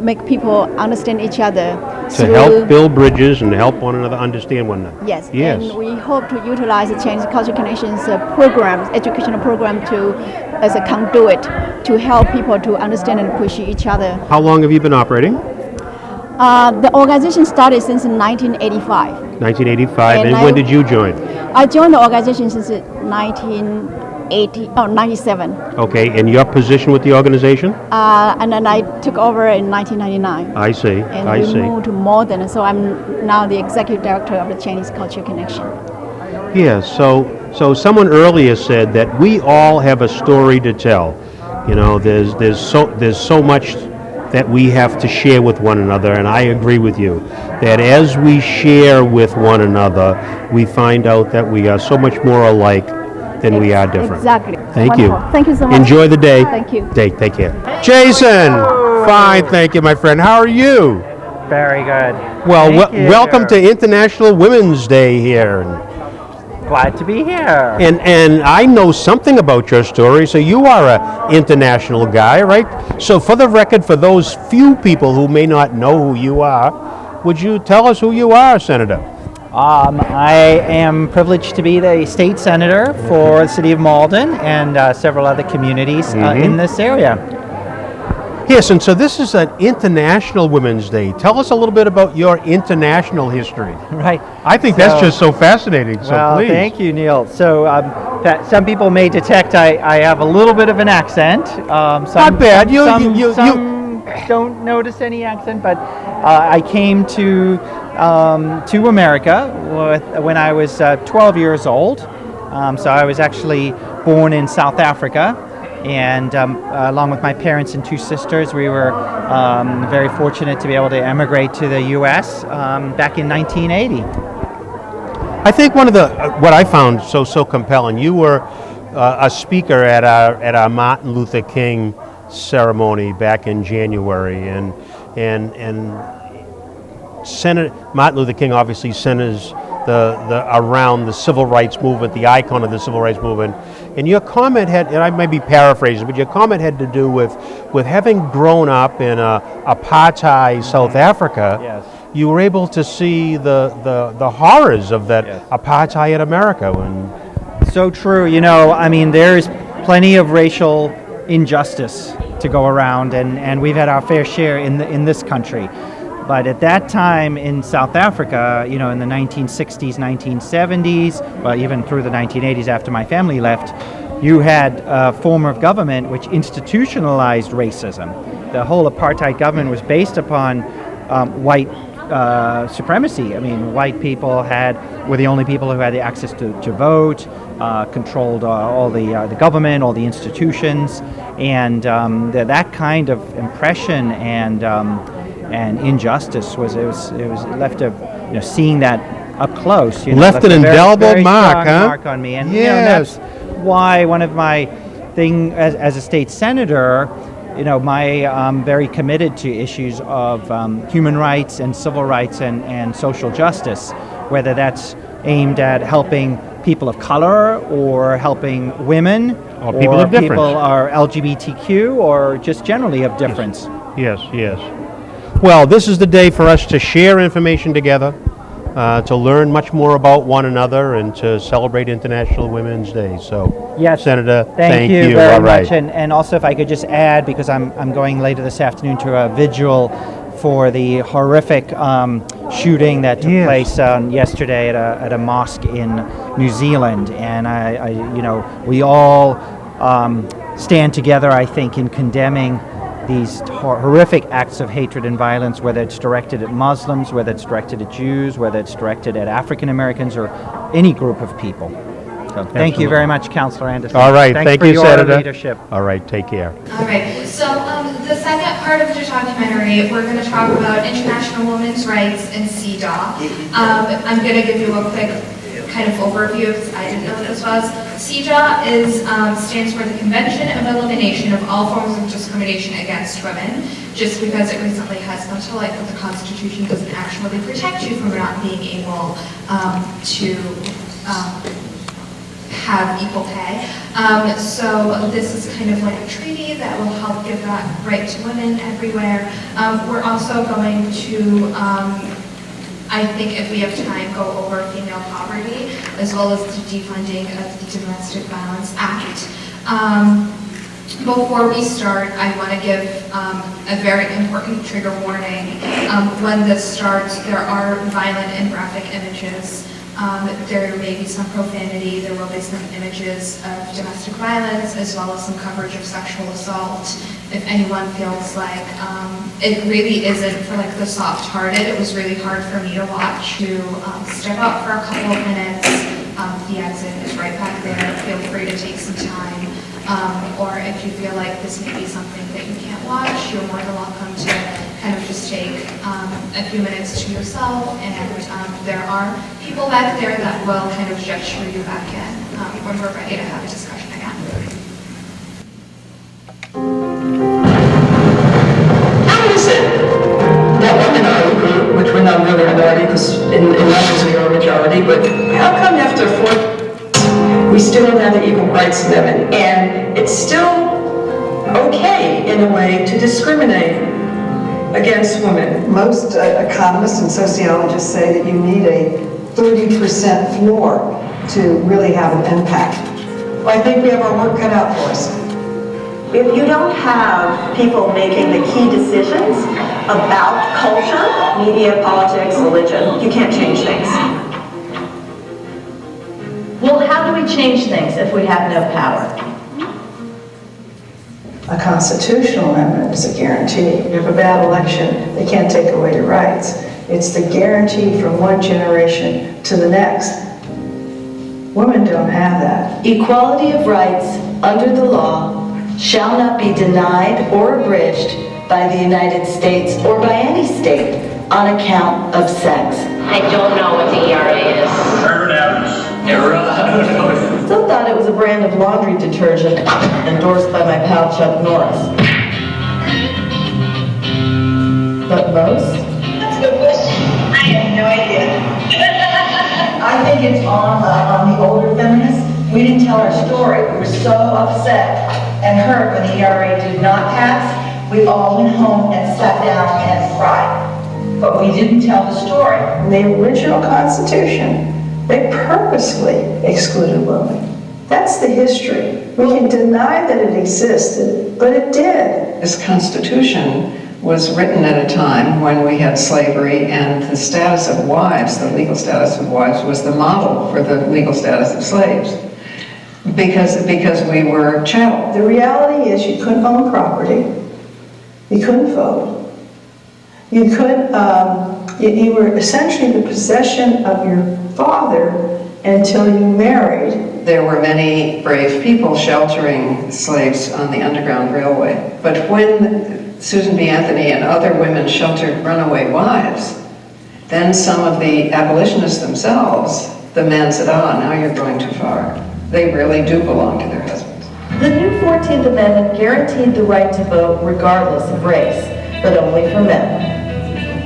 make people understand each other. To help build bridges and help one another understand one another. Yes, Yes. and we hope to utilize the Chinese Culture Connections program, educational program, as a conduit to help people to understand and push each other. How long have you been operating? The organization started since 1985. 1985. And And when did you join? I joined the organization since 97. Okay, and your position with the organization? And then I took over in 1999. I see. And I we see. moved to Malden, so I'm now the executive director of the Chinese Culture Connection. Yeah, so someone earlier said that we all have a story to tell. You know, there's so much that we have to share with one another, and I agree with you that as we share with one another, we find out that we are so much more alike than we are different. Exactly. Thank Wonderful. you. Thank you so much. Enjoy the day. Thank you. Take care. Jason, fine, thank you, my friend. How are you? Very good. Well, Thank you. welcome to International Women's Day here. Glad to be here. And I know something about your story, so you are an international guy, right? So for the record, for those few people who may not know who you are, would you tell us who you are, Senator? I am privileged to be the state senator for the city of Malden and several other communities in this area. Yes, and so this is an International Women's Day. Tell us a little bit about your international history. Right. I think that's just so fascinating, so well, please. thank you, Neil. So some people may detect I have a little bit of an accent. Not bad. Some don't notice any accent, but I came to America when I was 12 years old. So I was actually born in South Africa. And along with my parents and two sisters, we were very fortunate to be able to emigrate to the U.S. Back in 1980. I think one of what I found so compelling, you were a speaker at our Martin Luther King ceremony back in January, and Senator Martin Luther King obviously centers around the civil rights movement, the icon of the civil rights movement. And your comment had, and I might be paraphrasing, but your comment had to do with having grown up in apartheid South Africa. Yes. You were able to see the horrors of that apartheid America. So true. You know, I mean, there's plenty of racial injustice to go around, and we've had our fair share in this country. But at that time in South Africa, you know, in the 1960s, 1970s, well, even through the 1980s after my family left, you had a form of government which institutionalized racism. The whole apartheid government was based upon white supremacy. I mean, white people were the only people who had the access to vote, controlled all the government, all the institutions, and that kind of impression and injustice was left of seeing that up close. Left an indelible very mark, strong huh? mark on me, and yes. That's why one of my thing as a state senator, I'm very committed to issues of human rights and civil rights and social justice, whether that's aimed at helping people of color or helping women or people of difference. People are LGBTQ or just generally of difference. Yes. Well, this is the day for us to share information together, to learn much more about one another, and to celebrate International Women's Day. So, yes, Senator, thank you very All right. much. And also, if I could just add, because I'm going later this afternoon to a vigil for the horrific shooting that took place yesterday at a mosque in New Zealand, and we all stand together, I think, in condemning these horrific acts of hatred and violence, whether it's directed at Muslims, whether it's directed at Jews, whether it's directed at African Americans or any group of people. So thank you very much, Councilor Anderson. All right, Thanks thank for you, your Senator. leadership. All right, take care. All right, so the second part of the documentary, we're going to talk about international women's rights and CEDAW. I'm going to give you a quick kind of overview because I didn't know what this was. CEDAW stands for the Convention of Elimination of All Forms of Discrimination Against Women, just because it recently has come to light that the Constitution doesn't actually protect you from not being able to have equal pay. So this is kind of like a treaty that will help give that right to women everywhere. We're also going to, I think if we have time, go over female poverty, as well as the defunding of the Domestic Violence Act. Before we start, I want to give a very important trigger warning. When this starts, there are violent and graphic images. There may be some profanity, there will be some images of domestic violence, as well as some coverage of sexual assault. If anyone feels like it really isn't for like the soft-hearted, it was really hard for me to watch, to step out for a couple of minutes. The exit is right back there. Feel free to take some time. Or if you feel like this may be something that you can't watch, you're more than welcome to kind of just take a few minutes to yourself, and there are people back there that will kind of gesture you back in when we're ready to have a discussion again. How is it that women are a group, which we're not really a minority, because in numbers we are a majority, but how come after 4 we still don't have the equal rights of women, and it's still okay in a way to discriminate against women? Most economists and sociologists say that you need a 30% floor to really have an impact. Well, I think we have our work cut out for us. If you don't have people making the key decisions about culture, media, politics, religion, you can't change things. Well, how do we change things if we have no power? A constitutional amendment is a guarantee. You have a bad election, they can't take away your rights. It's the guarantee from one generation to the next. Women don't have that. Equality of rights under the law shall not be denied or abridged by the United States or by any state on account of sex. I don't know what the ERA is. I don't know. Still thought it was a brand of laundry detergent endorsed by my pal Chuck Norris. But most? That's a good question. I have no idea. I think it's on the older feminists. We didn't tell our story. We were so upset and hurt when the ERA did not pass. We all went home and sat down and cried. But we didn't tell the story. The original Constitution, they purposely excluded women. That's the history. We can deny that it existed, but it did. This Constitution was written at a time when we had slavery, and the status of wives, the legal status of wives, was the model for the legal status of slaves. Because we were chattel. The reality is you couldn't own property, you couldn't vote, you couldn't, you were essentially the possession of your father until you married. There were many brave people sheltering slaves on the Underground Railway. But when Susan B. Anthony and other women sheltered runaway wives, then some of the abolitionists themselves, the men said, now you're going too far. They really do belong to their husbands. The new 14th Amendment guaranteed the right to vote regardless of race, but only for men.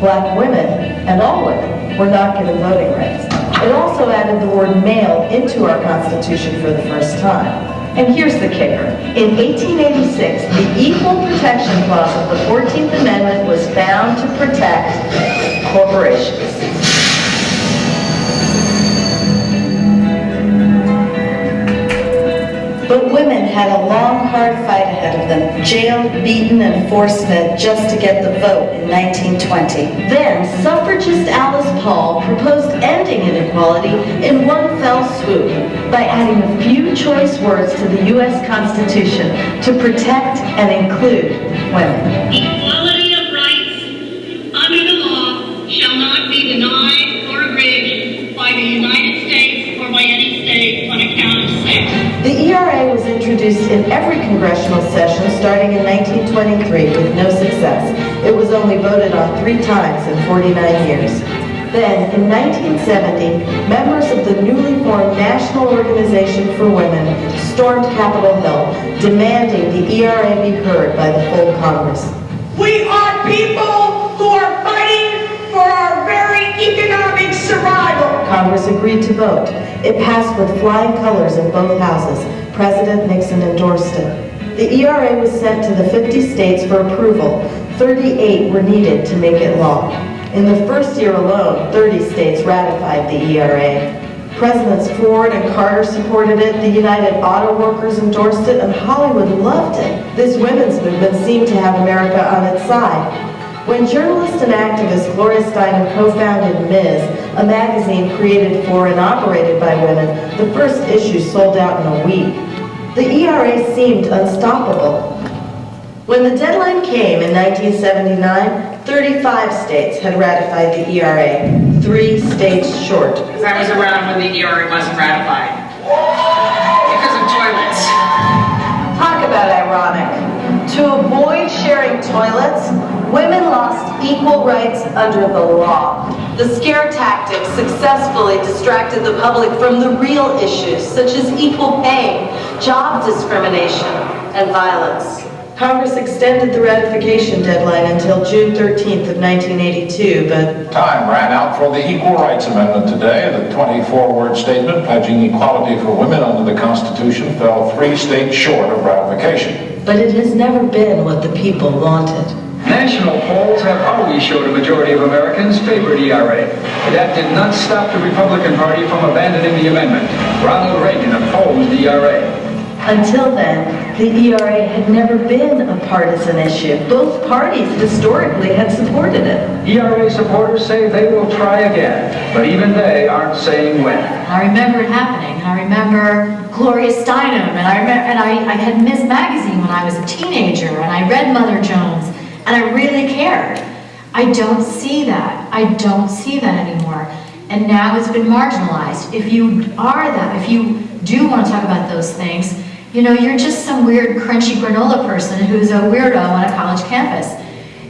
Black women, and all women, were not given voting rights. It also added the word male into our Constitution for the first time. And here's the kicker. In 1886, the Equal Protection Clause of the 14th Amendment was found to protect corporations. But women had a long, hard fight ahead of them, jailed, beaten, and force-fed just to get the vote in 1920. Then, suffragist Alice Paul proposed ending inequality in one fell swoop by adding a few choice words to the U.S. Constitution to protect and include women. Equality of rights under the law shall not be denied or abridged by the United States or by any state on account of sex. The ERA was introduced in every congressional session starting in 1923 with no success. It was only voted on 3 times in 49 years. Then, in 1970, members of the newly formed National Organization for Women stormed Capitol Hill, demanding the ERA be heard by the full Congress. We are people who are fighting for our very economic survival. Congress agreed to vote. It passed with flying colors in both houses. President Nixon endorsed it. The ERA was sent to the 50 states for approval. 38 were needed to make it law. In the first year alone, 30 states ratified the ERA. Presidents Ford and Carter supported it, the United Auto Workers endorsed it, and Hollywood loved it. This women's movement seemed to have America on its side. When journalist and activist Gloria Steinem co-founded Ms., a magazine created for and operated by women, the first issue sold out in a week. The ERA seemed unstoppable. When the deadline came in 1979, 35 states had ratified the ERA, 3 states short. Because I was around when the ERA wasn't ratified. Because of toilets. Talk about ironic. To avoid sharing toilets, women lost equal rights under the law. The scare tactics successfully distracted the public from the real issues, such as equal pay, job discrimination, and violence. Congress extended the ratification deadline until June 13th of 1982, but time ran out for the Equal Rights Amendment today. The 24-word statement pledging equality for women under the Constitution fell 3 states short of ratification. But it has never been what the people wanted. National polls have always showed a majority of Americans favored ERA. But that did not stop the Republican Party from abandoning the amendment. Ronald Reagan opposed the ERA. Until then, the ERA had never been a partisan issue. Both parties historically had supported it. ERA supporters say they will try again, but even they aren't saying when. I remember it happening. I remember Gloria Steinem, and I had Ms. Magazine when I was a teenager, and I read Mother Jones, and I really cared. I don't see that. I don't see that anymore. And now it's been marginalized. If you are that, if you do want to talk about those things, you know, you're just some weird crunchy granola person who's a weirdo on a college campus.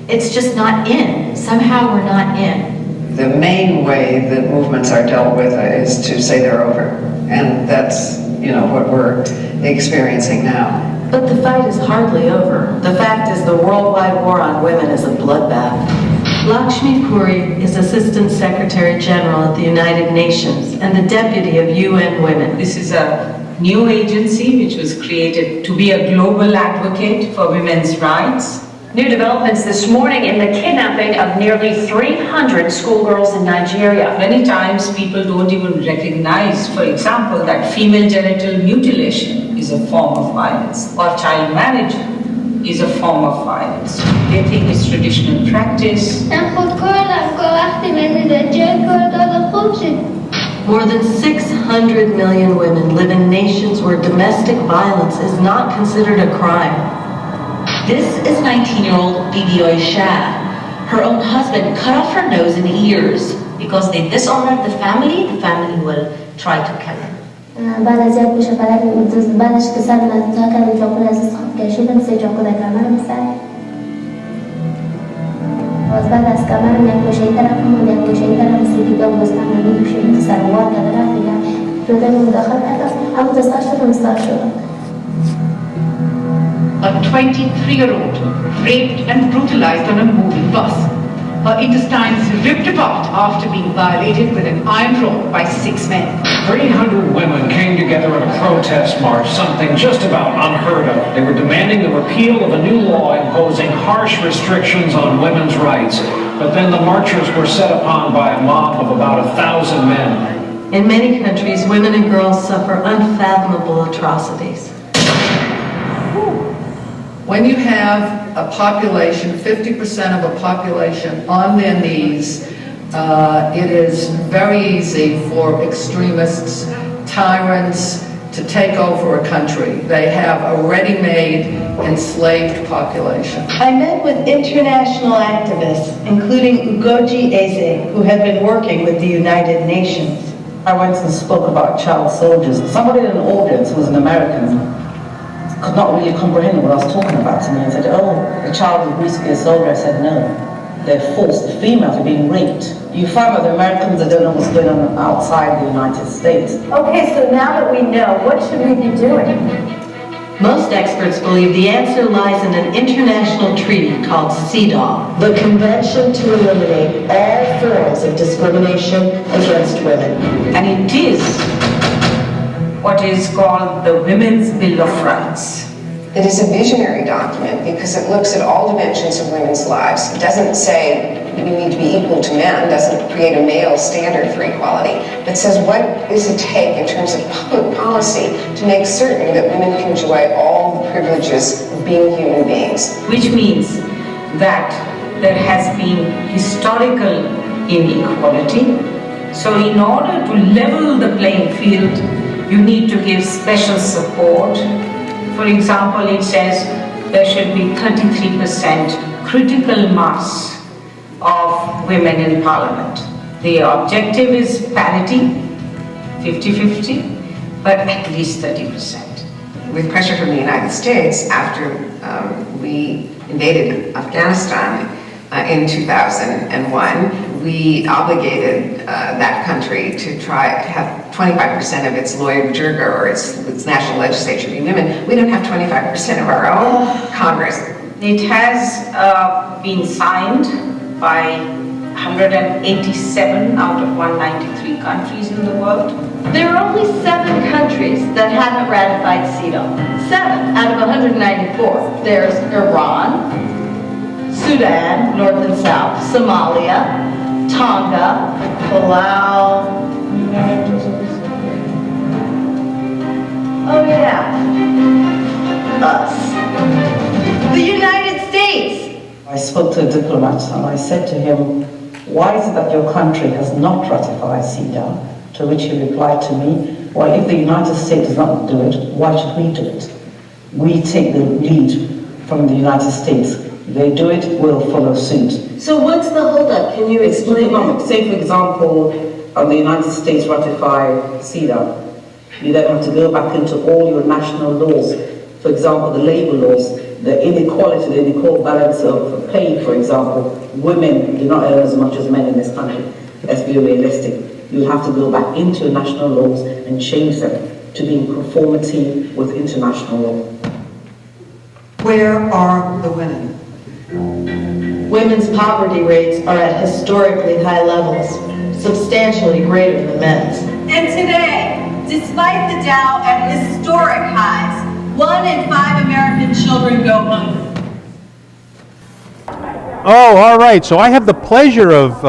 It's just not in. Somehow we're not in. The main way that movements are dealt with is to say they're over. And that's, you know, what we're experiencing now. But the fight is hardly over. The fact is the worldwide war on women is a bloodbath. Lakshmi Puri is Assistant Secretary General at the United Nations and the Deputy of UN Women. This is a new agency which was created to be a global advocate for women's rights. New developments this morning in the kidnapping of nearly 300 schoolgirls in Nigeria. Many times people don't even recognize, for example, that female genital mutilation is a form of violence, or child marriage is a form of violence. They think it's traditional practice. More than 600 million women live in nations where domestic violence is not considered a crime. This is 19-year-old Bibi Oisha. Her own husband cut off her nose and ears because they dishonored the family will try to kill her. بعد از یک مشاورت بعدش که سر من تا کردم جاکون از خواب کشیدم سه جاکون در کمرم سر باز بعد از کمرم یک گوشه طرفم و یک گوشه طرفم سیدی دام بستم و میگوشه سروار که دارم دیگه جدا مداخل کردم اما دستاش شدم استار شدم. A 23-year-old raped and brutalized on a moving bus. Her intestines ripped apart after being violated with an iron rod by 6 men. 300 women came together at a protest march, something just about unheard of. They were demanding the repeal of a new law imposing harsh restrictions on women's rights. But then the marchers were set upon by a mob of about 1,000 men. In many countries, women and girls suffer unfathomable atrocities. When you have a population, 50% of a population on their knees, it is very easy for extremists, tyrants, to take over a country. They have a ready-made enslaved population. I met with international activists, including Ugoji Eze, who had been working with the United Nations. I went and spoke about child soldiers. Somebody in an audience who was an American could not really comprehend what I was talking about to me and said, oh, a child is basically a soldier. I said, no, they're forced, the females are being raped. You find that the Americans that don't know what's going on outside the United States. Okay, so now that we know, what should we be doing? Most experts believe the answer lies in an international treaty called CEDAW, the Convention to Eliminate All Forms of Discrimination Against Women. And it is what is called the Women's Bill of Rights. It is a visionary document because it looks at all dimensions of women's lives. It doesn't say we need to be equal to men, doesn't create a male standard for equality, but says what does it take in terms of public policy to make certain that women can enjoy all the privileges of being human beings. Which means that there has been historical inequality. So in order to level the playing field, you need to give special support. For example, it says there should be 33% critical mass of women in parliament. The objective is parity, 50-50, but at least 30%. With pressure from the United States after we invaded Afghanistan in 2001, we obligated that country to try to have 25% of its Lloyd Burger or its national legislature be women. We don't have 25% of our own Congress. It has been signed by 187 out of 193 countries in the world. There are only 7 countries that haven't ratified CEDAW. 7 out of 194. There's Iran, Sudan, North and South, Somalia, Tonga, Palau. Oh yeah, us. The United States. I spoke to a diplomat and I said to him, why is it that your country has not ratified CEDAW? To which he replied to me, well, if the United States does not do it, why should we do it? We take the lead from the United States. They do it, we'll follow suit. So what's the holdup? Can you explain that? Say, for example, the United States ratify CEDAW. You then have to go back into all your national laws. For example, the labor laws, the inequality, the unequal balance of pay, for example. Women do not earn as much as men in this country. Let's be realistic. You have to go back into national laws and change them to be in conformity with international law. Where are the women? Women's poverty rates are at historically high levels, substantially greater than men's. And today, despite the Dow at historic highs, 1 in 5 American children go hungry. Oh, all right. So I have the pleasure of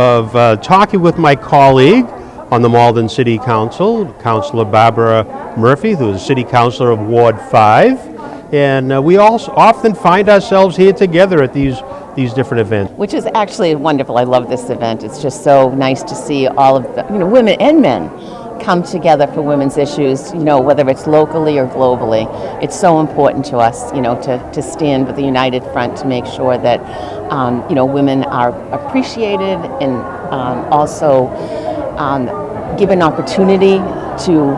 talking with my colleague on the Malden City Council, Councilor Barbara Murphy, who is City Councilor of Ward 5. And we also often find ourselves here together at these different events. Which is actually wonderful. I love this event. It's just so nice to see all of the, women and men come together for women's issues, whether it's locally or globally. It's so important to us, to stand with the united front to make sure that, women are appreciated and also given opportunity to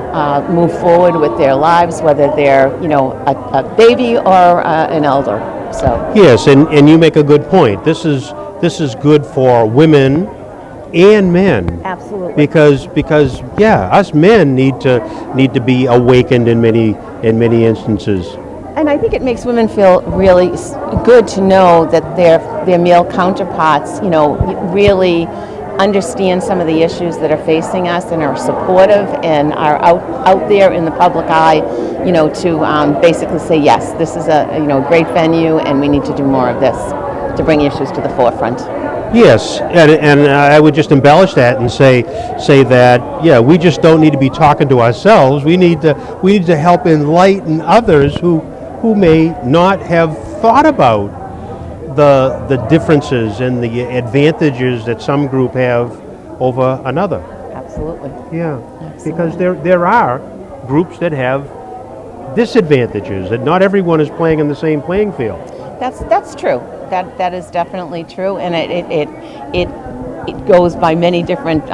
move forward with their lives, whether they're, a baby or an elder. So yes, and you make a good point. This is good for women and men. Absolutely. Because us men need to be awakened in many instances. And I think it makes women feel really good to know that their male counterparts, really understand some of the issues that are facing us and are supportive and are out there in the public eye, to basically say, yes, this is a great venue and we need to do more of this to bring issues to the forefront. Yes, and I would just embellish that and say that we just don't need to be talking to ourselves. We need to help enlighten others who may not have thought about the differences and the advantages that some group have over another. Absolutely. Yeah, because there are groups that have disadvantages, that not everyone is playing in the same playing field. That's true. That is definitely true, and it goes by many different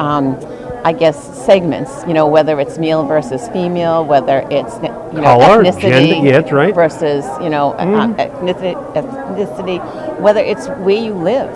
segments. Whether it's male versus female, whether it's color, ethnicity, gender, yeah, that's right. versus ethnicity, whether it's where you live.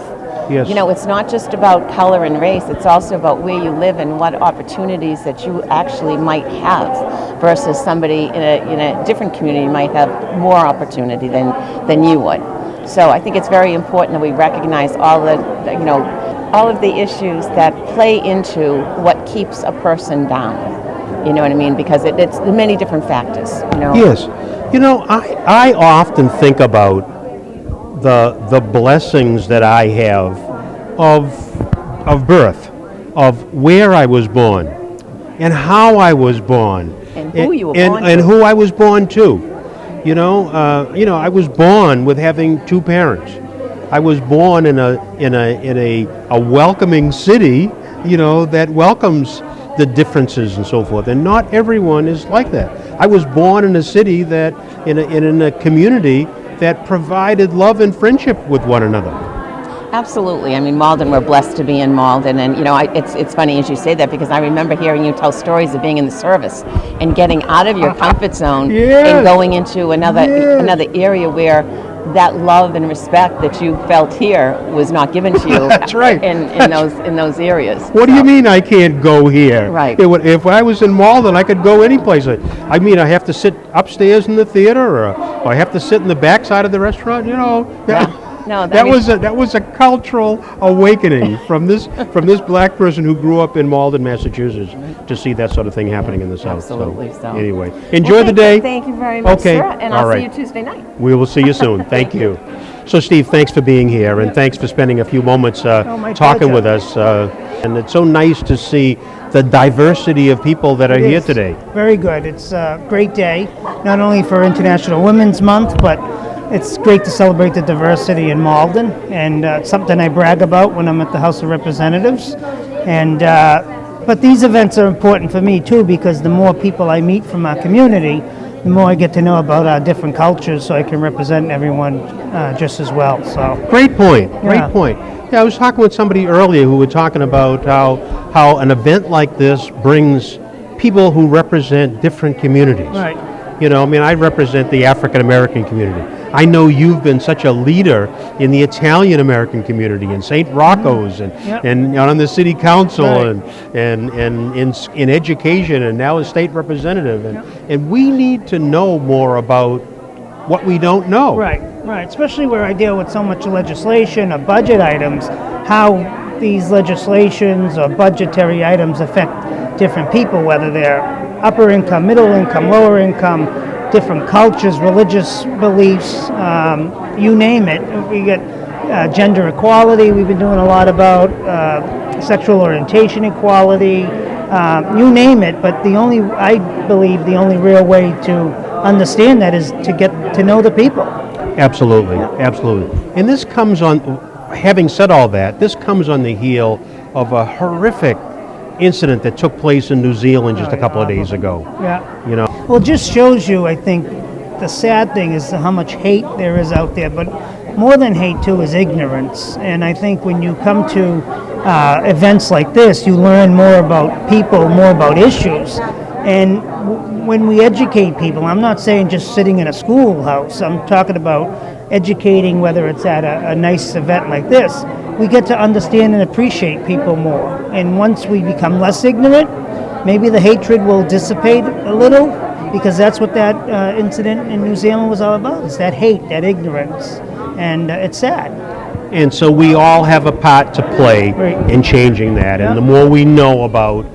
Yes. It's not just about color and race. It's also about where you live and what opportunities that you actually might have. versus somebody in a different community might have more opportunity than you would. So I think it's very important that we recognize all of the issues that play into what keeps a person down. You know what I mean? Because it's many different factors. Yes. I often think about the blessings that I have of birth, of where I was born, and how I was born, and who you were born and to. who I was born to. I was born with having two parents. I was born in a welcoming city, that welcomes the differences and so forth. And not everyone is like that. I was born in a city that, in a community that provided love and friendship with one another. Absolutely. I mean, Malden, we're blessed to be in Malden. And, it's funny as you say that, because I remember hearing you tell stories of being in the service and getting out of your comfort zone and going into another area where that love and respect that you felt here was not given to you. That's right. in those areas. What do you mean I can't go here? Right. If I was in Malden, I could go any place. I mean, I have to sit upstairs in the theater, or I have to sit in the back side of the restaurant. No, that was a cultural awakening from this black person who grew up in Malden, Massachusetts, to see that sort of thing happening in the South. Absolutely. So anyway, enjoy the day. Thank you very much, okay. sir, and I'll see you Tuesday night. We will see you soon. Thank you. So, Steve, thanks for being here, and thanks for spending a few moments talking with us. And it's so nice to see the diversity of people that are here today. Very good. It's a great day, not only for International Women's Month, but it's great to celebrate the diversity in Malden, and it's something I brag about when I'm at the House of Representatives. And but these events are important for me too, because the more people I meet from our community, the more I get to know about our different cultures, so I can represent everyone just as well. So great point. Great point. Yeah, I was talking with somebody earlier who were talking about how an event like this brings people who represent different communities. Right. I represent the African American community. I know you've been such a leader in the Italian American community in St. Rocco's and on the city council and in education, and now as state representative. And we need to know more about what we don't know. Right. Especially where I deal with so much legislation or budget items, how these legislations or budgetary items affect different people, whether they're upper income, middle income, lower income, different cultures, religious beliefs, you name it. We get gender equality, we've been doing a lot about sexual orientation equality, you name it, but I believe the only real way to understand that is to get to know the people. Absolutely. And this comes on, having said all that, this comes on the heel of a horrific incident that took place in New Zealand just a couple of days ago. Well, it just shows you, I think, the sad thing is how much hate there is out there, but more than hate too is ignorance. And I think when you come to events like this, you learn more about people, more about issues. And when we educate people, I'm not saying just sitting in a schoolhouse, I'm talking about educating, whether it's at a nice event like this, we get to understand and appreciate people more. And once we become less ignorant, maybe the hatred will dissipate a little, because that's what that incident in New Zealand was all about. It's that hate, that ignorance, and it's sad. And so we all have a part to play in changing that. And the more we know about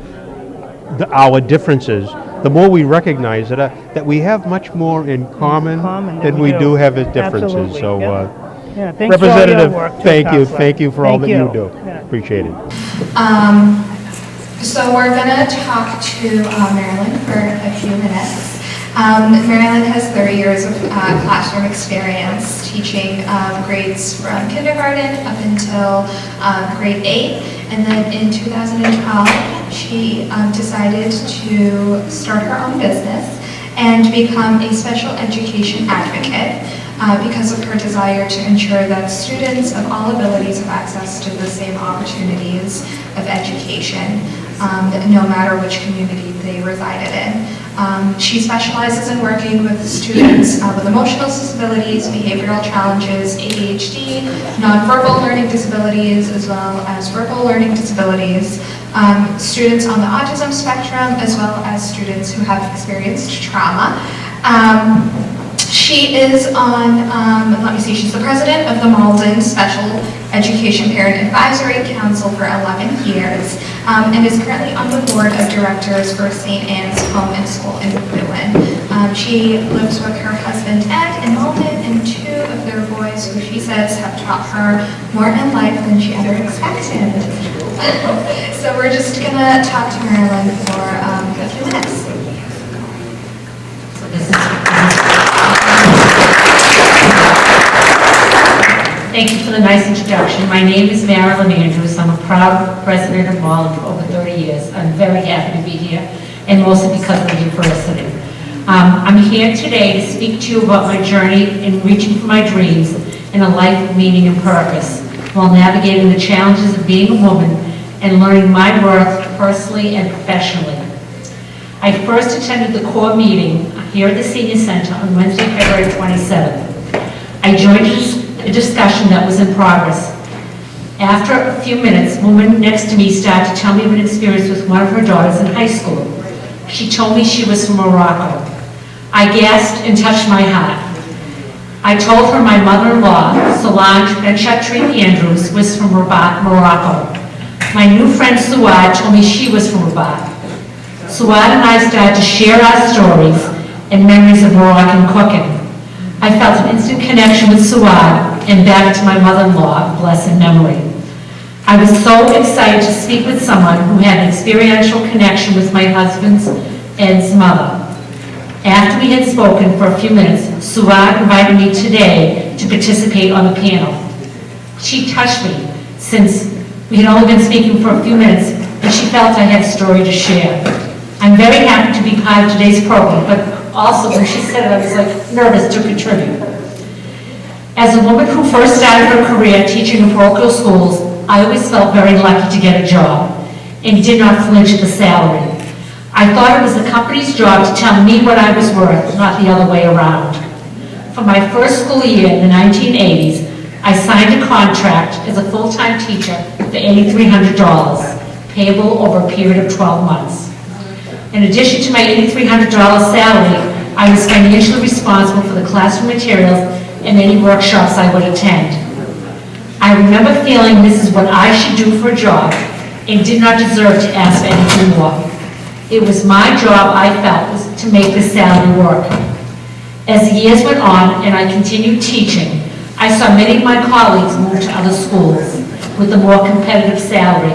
our differences, the more we recognize that we have much more in common than we do have as differences. Absolutely. So, thanks for all your Representative, work too, thank you for all that you do. Appreciate it. So we're going to talk to Marilyn for a few minutes. Marilyn has 30 years of classroom experience teaching grades from kindergarten up until grade 8. And then in 2012, she decided to start her own business and become a special education advocate because of her desire to ensure that students of all abilities have access to the same opportunities of education, no matter which community they resided in. She specializes in working with students with emotional disabilities, behavioral challenges, ADHD, nonverbal learning disabilities, as well as verbal learning disabilities, students on the autism spectrum, as well as students who have experienced trauma. She is on, she's the president of the Malden Special Education Parent Advisory Council for 11 years, and is currently on the board of directors for St. Anne's Home and School in Methuen. She lives with her husband Ed in Malden and 2 of their boys, who she says have taught her more in life than she ever expected. So we're just gonna talk to Marilyn for a few minutes. Thank you for the nice introduction. My name is Marilyn Andrews. I'm a proud resident of Malden for over 30 years. I'm very happy to be here, and mostly because of the diversity. I'm here today to speak to you about my journey in reaching for my dreams and a life of meaning and purpose, while navigating the challenges of being a woman and learning my worth personally and professionally. I first attended the core meeting here at the Senior Center on Wednesday, February 27th. I joined a discussion that was in progress. After a few minutes, a woman next to me started to tell me of an experience with one of her daughters in high school. She told me she was from Morocco. I gasped and touched my heart. I told her my mother-in-law, Solange Benchatri Andrews, was from Rabat, Morocco. My new friend Suad told me she was from Rabat. Suad and I started to share our stories and memories of Moroccan cooking. I felt an instant connection with Suad and back to my mother-in-law of blessed memory. I was so excited to speak with someone who had an experiential connection with my husband's Ed's mother. After we had spoken for a few minutes, Suad invited me today to participate on the panel. She touched me since we had only been speaking for a few minutes, and she felt I had a story to share. I'm very happy to be part of today's program, but also when she said it, I was like nervous to contribute. As a woman who first started her career teaching in parochial schools, I always felt very lucky to get a job and did not flinch at the salary. I thought it was the company's job to tell me what I was worth, not the other way around. For my first school year in the 1980s, I signed a contract as a full-time teacher for $8,300, payable over a period of 12 months. In addition to my $8,300 salary, I was financially responsible for the classroom materials and any workshops I would attend. I remember feeling this is what I should do for a job and did not deserve to ask for anything more. It was my job, I felt, was to make the salary work. As the years went on and I continued teaching, I saw many of my colleagues move to other schools with a more competitive salary.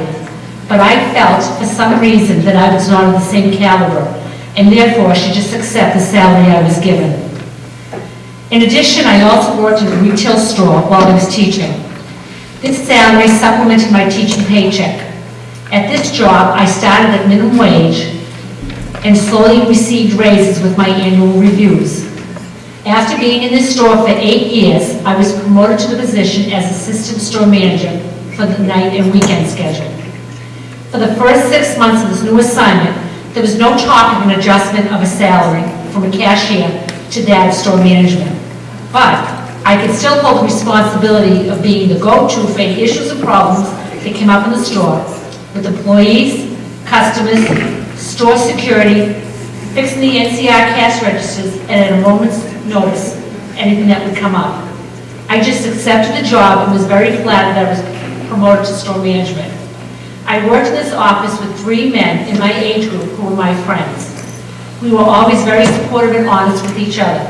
But I felt, for some reason, that I was not of the same caliber, and therefore should just accept the salary I was given. In addition, I also worked in a retail store while I was teaching. This salary supplemented my teaching paycheck. At this job, I started at minimum wage and slowly received raises with my annual reviews. After being in this store for 8 years, I was promoted to the position as assistant store manager for the night and weekend schedule. For the first 6 months of this new assignment, there was no talk of an adjustment of a salary from a cashier to that of store management. But I could still hold the responsibility of being the go-to for any issues or problems that came up in the store with employees, customers, store security, fixing the NCR cash registers, and at a moment's notice, anything that would come up. I just accepted the job and was very flattered that I was promoted to store management. I worked in this office with 3 men in my age group who were my friends. We were always very supportive and honest with each other.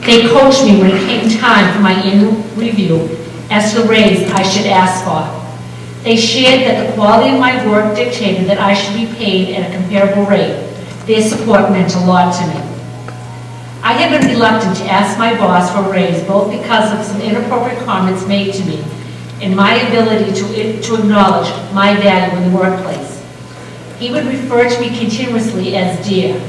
They coached me when it came time for my annual review as to the raise I should ask for. They shared that the quality of my work dictated that I should be paid at a comparable rate. Their support meant a lot to me. I had been reluctant to ask my boss for a raise, both because of some inappropriate comments made to me and my ability to acknowledge my value in the workplace. He would refer to me continuously as dear.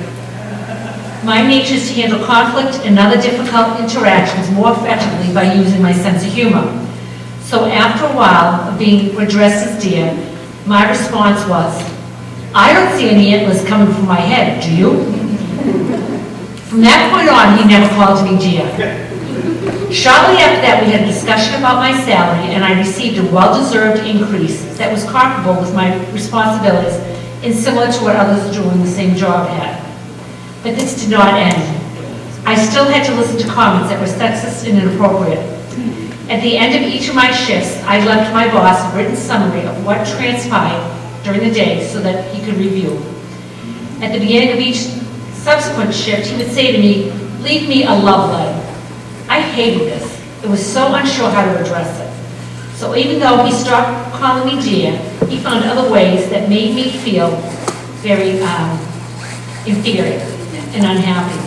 My nature is to handle conflict and other difficult interactions more effectively by using my sense of humor. So after a while of being addressed as dear, my response was, I don't see any antlers coming from my head, do you? From that point on, he never called me dear. Shortly after that, we had a discussion about my salary, and I received a well-deserved increase that was comparable with my responsibilities and similar to what others doing the same job had. But this did not end. I still had to listen to comments that were sexist and inappropriate. At the end of each of my shifts, I left my boss a written summary of what transpired during the day so that he could review. At the beginning of each subsequent shift, he would say to me, "Leave me a love letter." I hated this. It was so unsure how to address it. So even though he stopped calling me dear, he found other ways that made me feel very inferior and unhappy.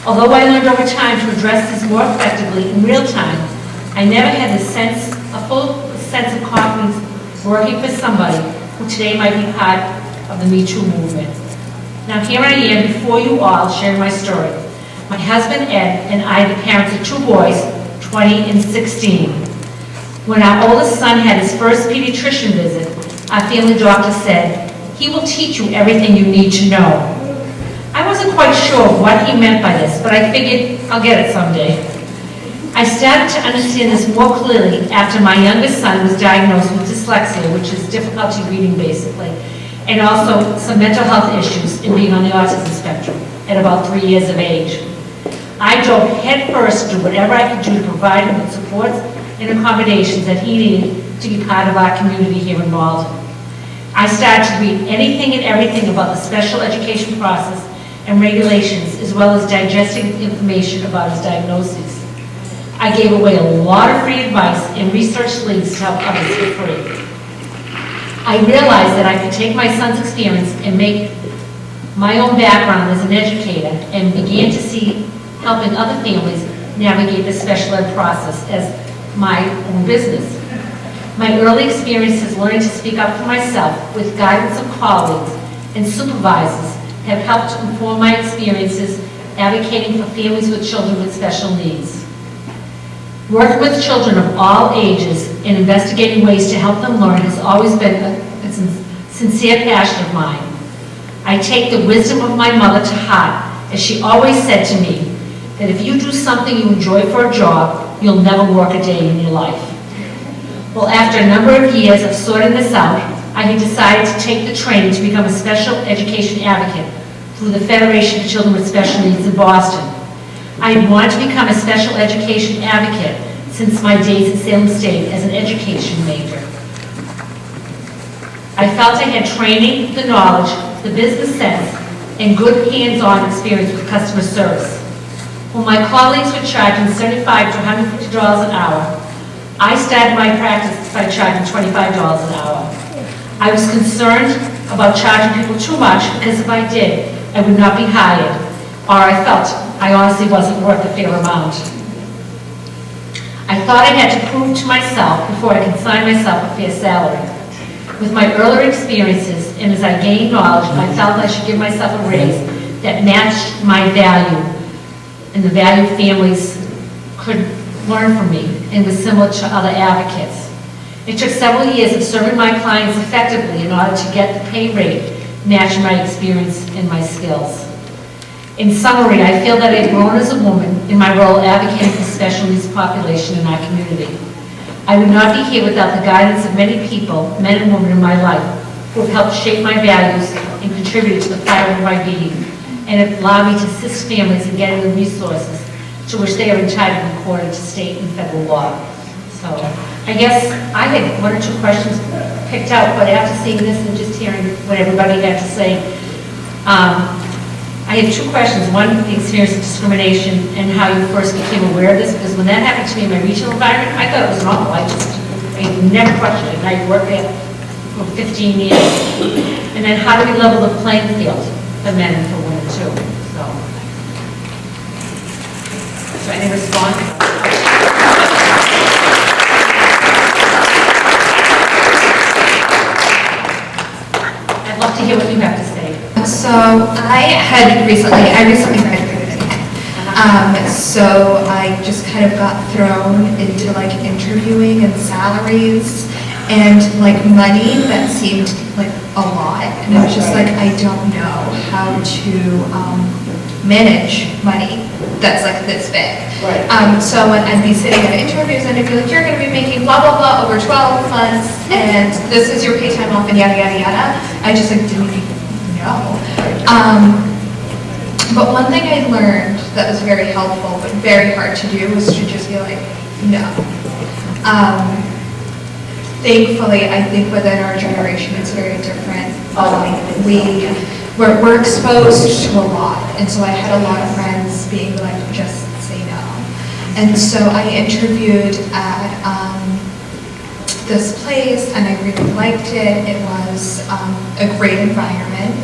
Although I learned over time to address this more effectively in real time, I never had a full sense of confidence working for somebody who today might be part of the Me Too movement. Now here I am before you all sharing my story. My husband Ed and I are the parents of 2 boys, 20 and 16. When our oldest son had his first pediatrician visit, our family doctor said, "He will teach you everything you need to know." I wasn't quite sure what he meant by this, but I figured I'll get it someday. I started to understand this more clearly after my youngest son was diagnosed with dyslexia, which is difficulty reading basically, and also some mental health issues in being on the autism spectrum at about 3 years of age. I dove headfirst to do whatever I could do to provide him with supports and accommodations that he needed to be part of our community here in Malden. I started to read anything and everything about the special education process and regulations, as well as digesting information about his diagnoses. I gave away a lot of free advice and researched links to help others for free. I realized that I could take my son's experience and make my own background as an educator and began to see helping other families navigate the special ed process as my own business. My early experiences learning to speak up for myself with guidance of colleagues and supervisors have helped to inform my experiences advocating for families with children with special needs. Working with children of all ages and investigating ways to help them learn has always been a sincere passion of mine. I take the wisdom of my mother to heart, as she always said to me, that if you do something you enjoy for a job, you'll never work a day in your life. Well, after a number of years of sorting this out, I had decided to take the training to become a special education advocate through the Federation of Children with Special Needs in Boston. I had wanted to become a special education advocate since my days at Salem State as an education major. I felt I had training, the knowledge, the business sense, and good hands-on experience with customer service. When my colleagues were charging $75 to $150 an hour, I started my practice by charging $25 an hour. I was concerned about charging people too much because if I did, I would not be hired, or I felt I honestly wasn't worth a fair amount. I thought I had to prove to myself before I could sign myself a fair salary. With my earlier experiences and as I gained knowledge, I felt I should give myself a raise that matched my value and the value families could learn from me and was similar to other advocates. It took several years of serving my clients effectively in order to get the pay rate matching my experience and my skills. In summary, I feel that I've grown as a woman in my role advocating for the special needs population in our community. I would not be here without the guidance of many people, men and women in my life, who have helped shape my values and contributed to the fiber of my being, and have allowed me to assist families in getting the resources to which they are entitled according to state and federal law. So I guess I had 1 or 2 questions picked out, but after seeing this and just hearing what everybody had to say, I had 2 questions. One, the experience of discrimination and how you first became aware of this, because when that happened to me in my regional environment, I thought it was normal. I never questioned it, and I worked there for 15 years. And then how do we level the playing field for men and for women too? So any response? I'd love to hear what you have to say. So I recently graduated. So I just kind of got thrown into like interviewing and salaries and like money that seemed like a lot. And it was just like, I don't know how to manage money that's like this big. Right. So when I'd be sitting at interviews and I'd be like, you're going to be making blah, blah, blah over 12 months and this is your pay time off and yada, yada, yada. I just like didn't even know. But one thing I learned that was very helpful but very hard to do was to just be like, no. Thankfully, I think within our generation it's very different. We're exposed to a lot, and so I had a lot of friends being like, just say no. And so I interviewed at this place, and I really liked it. It was a great environment,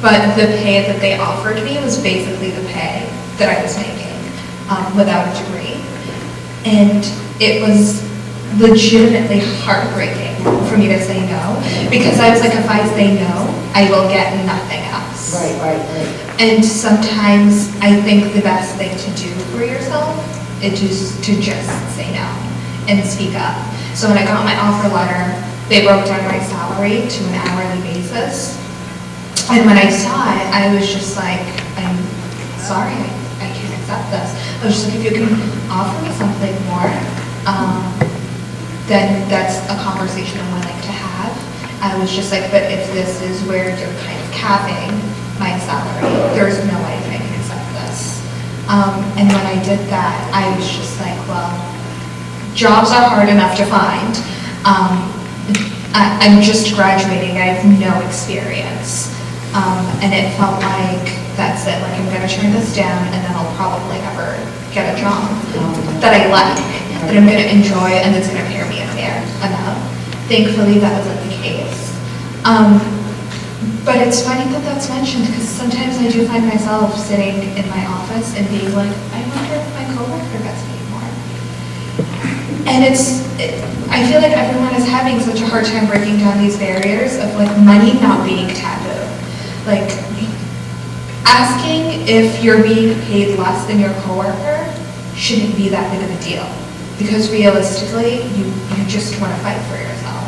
but the pay that they offered me was basically the pay that I was making without a degree. And it was legitimately heartbreaking for me to say no, because I was like, if I say no, I will get nothing else. Right. And sometimes I think the best thing to do for yourself is just to say no and speak up. So when I got my offer letter, they broke down my salary to an hourly basis. And when I saw it, I was just like, I'm sorry, I can't accept this. I was just like, if you can offer me something more, then that's a conversation I'm willing to have. I was just like, but if this is where you're kind of capping my salary, there's no way I can accept this. And when I did that, I was just like, well, jobs are hard enough to find. I'm just graduating, I have no experience. And it felt like, that's it, like I'm gonna turn this down and then I'll probably never get a job that I like, that I'm gonna enjoy and that's gonna pay me enough. Thankfully, that wasn't the case. But it's funny that that's mentioned, because sometimes I do find myself sitting in my office and being like, I wonder if my coworker gets paid more. And I feel like everyone is having such a hard time breaking down these barriers of like money not being taboo. Like, asking if you're being paid less than your coworker shouldn't be that big of a deal, because realistically, you just want to fight for yourself.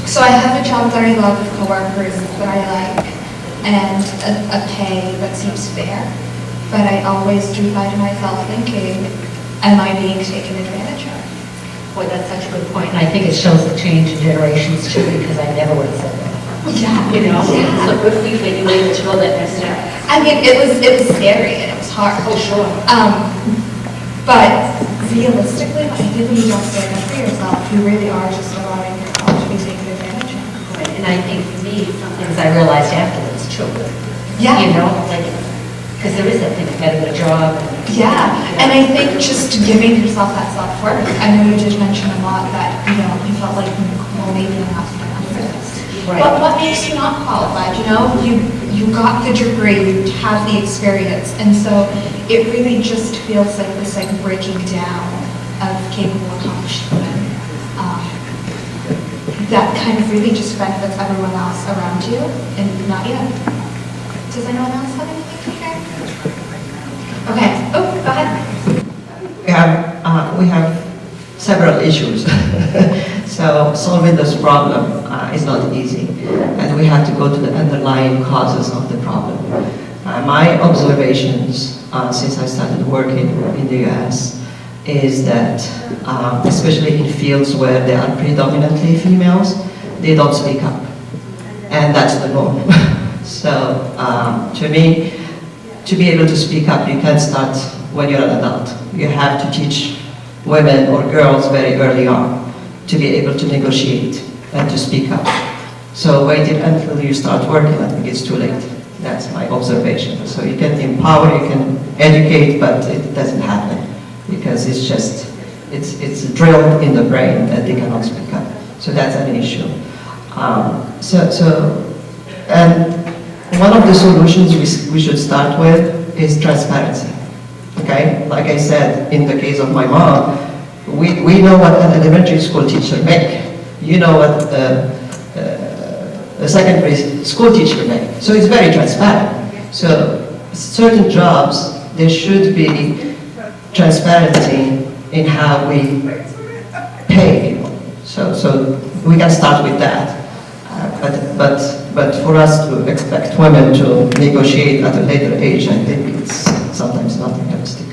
So I have a job that I love with coworkers that I like, and a pay that seems fair, but I always do find myself thinking, am I being taken advantage of? Boy, that's such a good point, and I think it shows the change in generations too, because I never would have said that. Yeah. You know, so good for you that you were able to go that next step. I mean, it was scary and it was hard. Oh, sure. But realistically, I think when you don't stand up for yourself, you really are just allowing yourself to be taken advantage of. Right. And I think for me, some things I realized afterwards too. Yeah. You know, like, because there is that thing, you gotta get a job. Yeah, and I think just giving yourself that self-worth. I know you did mention a lot that, you felt like, well, maybe I'm not good enough for this. Right. But what makes you not qualified? You got the degree, you have the experience, and so it really just feels like this breaking down of capable, accomplished women. That kind of really just benefits everyone else around you, and not you. Does anyone else have anything to share? Okay. Oh, go ahead. We have several issues. So solving this problem is not easy, and we have to go to the underlying causes of the problem. My observations since I started working in the US is that, especially in fields where there are predominantly females, they don't speak up, and that's the norm. So to me, to be able to speak up, you can't start when you're an adult. You have to teach women or girls very early on to be able to negotiate and to speak up. So waiting until you start working, I think it's too late. That's my observation. So you can empower, you can educate, but it doesn't happen because it's just, it's drilled in the brain that they cannot speak up. So that's an issue. And one of the solutions we should start with is transparency. Okay, like I said, in the case of my mom, we know what an elementary school teacher make. You know what a secondary school teacher make. So it's very transparent. So certain jobs, there should be transparency in how we pay people. So we can start with that. But for us to expect women to negotiate at a later age, I think it's sometimes not realistic.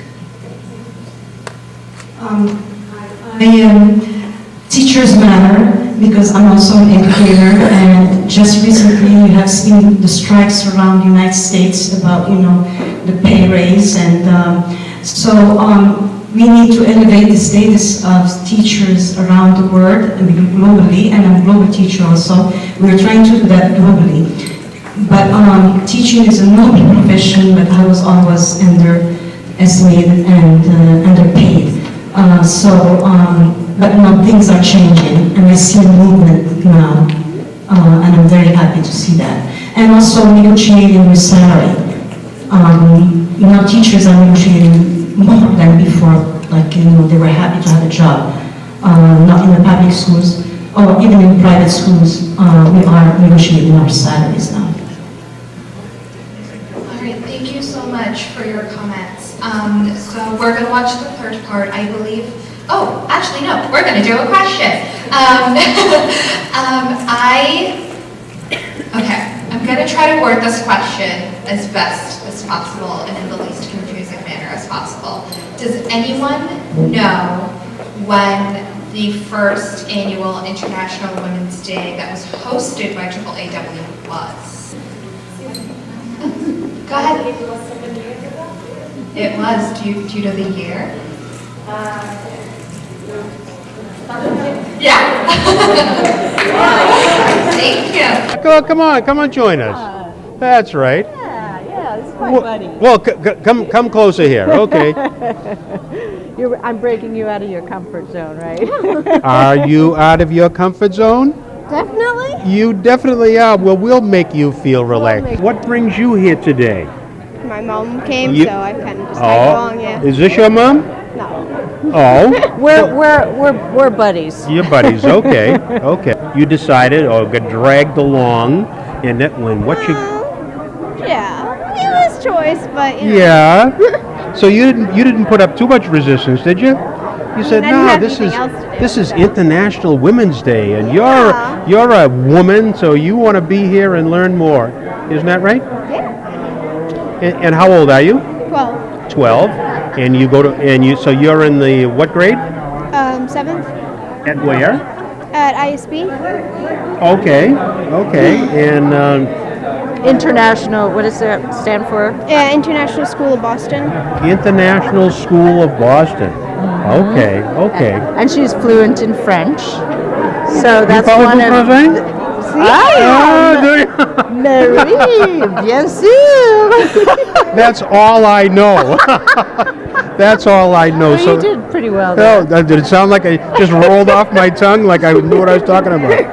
I am Teachers Matter because I'm also an educator, and just recently you have seen the strikes around the United States about, the pay raise, and so we need to elevate the status of teachers around the world, I mean globally, and I'm a global teacher also. We're trying to do that globally. But teaching is a noble profession, but I was always underestimated and underpaid. But now things are changing, and I see a movement now, and I'm very happy to see that. And also negotiating with salary. Teachers are negotiating more than before, they were happy to have a job. Not in the public schools, or even in private schools, we are negotiating our salaries now. All right, thank you so much for your comments. So we're going to watch the third part, I believe. Oh, actually, no, we're going to do a question. I'm going to try to word this question as best as possible and in the least confusing manner as possible. Does anyone know when the first annual International Women's Day that was hosted by AAAW was? Go ahead. It was 7 years ago. It was. Do you know the year? Yeah. Thank you. Come on, join us. That's right. Yeah, it's quite funny. Well, come closer here. Okay. I'm breaking you out of your comfort zone, right? Are you out of your comfort zone? Definitely. You definitely are. Well, we'll make you feel relaxed. What brings you here today? My mom came, so I kind of just tagged along. Yeah. Is this your mom? No. Oh. We're buddies. You're buddies. Okay. Okay. You decided, or got dragged along, and that when what you? Yeah, it was choice, but Yeah. So you didn't put up too much resistance, did you? You said, no, this is International Women's Day, and you're a woman, so you want to be here and learn more. Isn't that right? Yeah. And how old are you? 12. 12. And you go to so you're in the what grade? 7th. At where? At ISB. Okay. And International, what does that stand for? International School of Boston. International School of Boston. Okay. And she's fluent in French. So that's one of. Marie, bien sûr. That's all I know. That's all I know. Well, you did pretty well there. there. Did it sound like I just rolled off my tongue like I knew what I was talking about?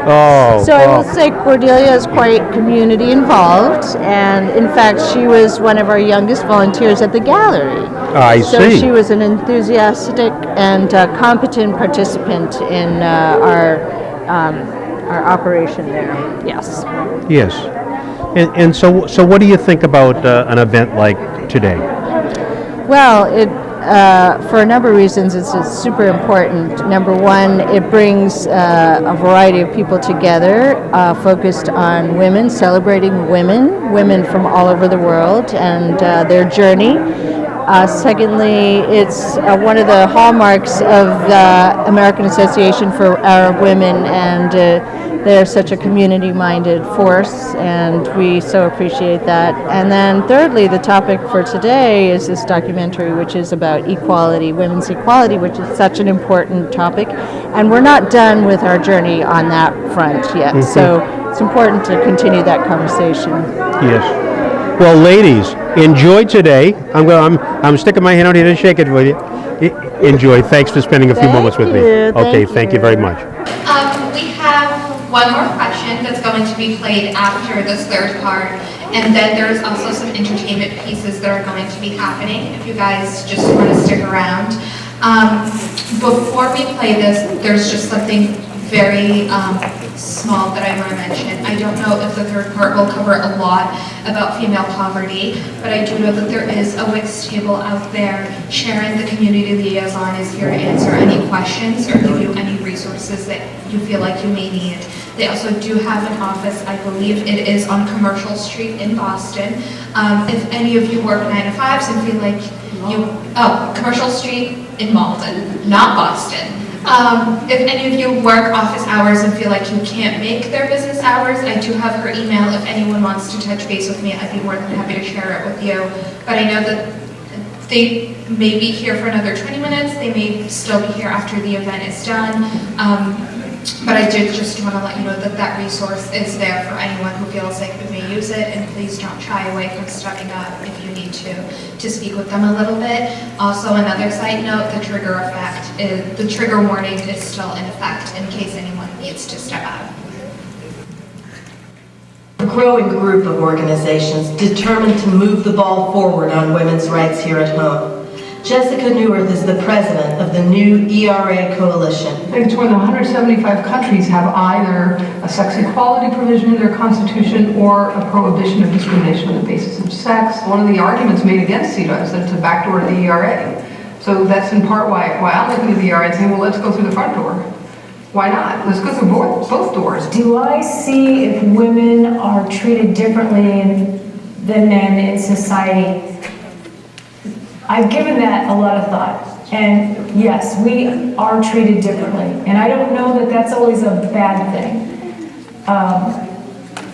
Oh. So I will say Cordelia is quite community involved, and in fact she was one of our youngest volunteers at the gallery. I so see. She was an enthusiastic and competent participant in our operation there. Yes. Yes. And so what do you think about an event like today? Well, for a number of reasons, it's super important. Number one, it brings a variety of people together, focused on women, celebrating women from all over the world and their journey. Secondly, it's one of the hallmarks of the American Association for Arab Women, and they're such a community-minded force, and we so appreciate that. And then thirdly, the topic for today is this documentary, which is about equality, women's equality, which is such an important topic. And we're not done with our journey on that front yet, so it's important to continue that conversation. Yes. Well, ladies, enjoy today. I'm sticking my hand out here to shake it with you. Enjoy. Thanks for spending a few moments with me. Okay, thank you very much. We have one more question that's going to be played after this third part, and then there's also some entertainment pieces that are going to be happening if you guys just want to stick around. Before we play this, there's just something very small that I want to mention. I don't know if the third part will cover a lot about female poverty, but I do know that there is a WICS table out there. Sharon, the community liaison, is here to answer any questions or give you any resources that you feel like you may need. They also do have an office, I believe it is on Commercial Street in Boston. If any of you work 9 to 5s and feel like Commercial Street in Malden, not Boston. If any of you work office hours and feel like you can't make their business hours, I do have her email. If anyone wants to touch base with me, I'd be more than happy to share it with you. But I know that they may be here for another 20 minutes. They may still be here after the event is done. But I did just want to let you know that that resource is there for anyone who feels like they may use it, and please don't shy away from stepping up if you need to speak with them a little bit. Also, another side note, the trigger warning is still in effect in case anyone needs to step out. A growing group of organizations determined to move the ball forward on women's rights here at home. Jessica Neuwirth is the president of the new ERA Coalition. I think it's where the 175 countries have either a sex equality provision in their constitution or a prohibition of discrimination on the basis of sex. One of the arguments made against CETA is that it's a backdoor to the ERA. So that's in part why I'm looking at the ERA and saying, well, let's go through the front door. Why not? Let's go through both doors. Do I see if women are treated differently than men in society? I've given that a lot of thought, and yes, we are treated differently, and I don't know that that's always a bad thing.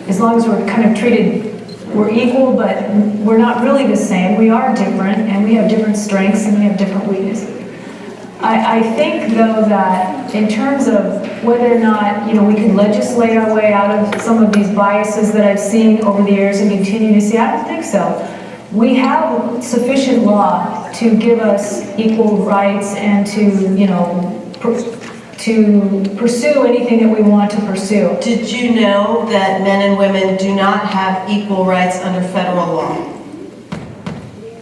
As long as we're kind of treated, we're equal, but we're not really the same. We are different, and we have different strengths, and we have different weaknesses. I think, though, that in terms of whether or not, we can legislate our way out of some of these biases that I've seen over the years and continue to see, I don't think so. We have sufficient law to give us equal rights and to pursue anything that we want to pursue. Did you know that men and women do not have equal rights under federal law?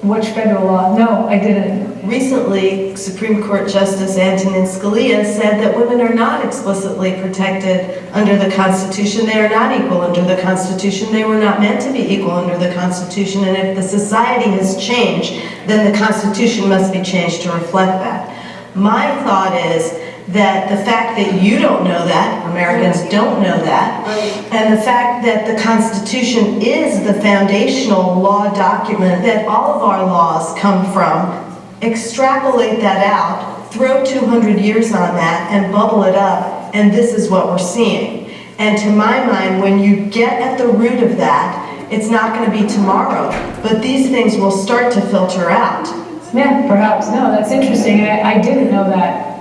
Which federal law? No, I didn't. Recently, Supreme Court Justice Antonin Scalia said that women are not explicitly protected under the Constitution. They are not equal under the Constitution. They were not meant to be equal under the Constitution. And if the society has changed, then the Constitution must be changed to reflect that. My thought is that the fact that you don't know that, Americans don't know that, and the fact that the Constitution is the foundational law document that all of our laws come from, extrapolate that out, throw 200 years on that, and bubble it up, and this is what we're seeing. And to my mind, when you get at the root of that, it's not going to be tomorrow, but these things will start to filter out. Yeah, perhaps. No, that's interesting. I didn't know that.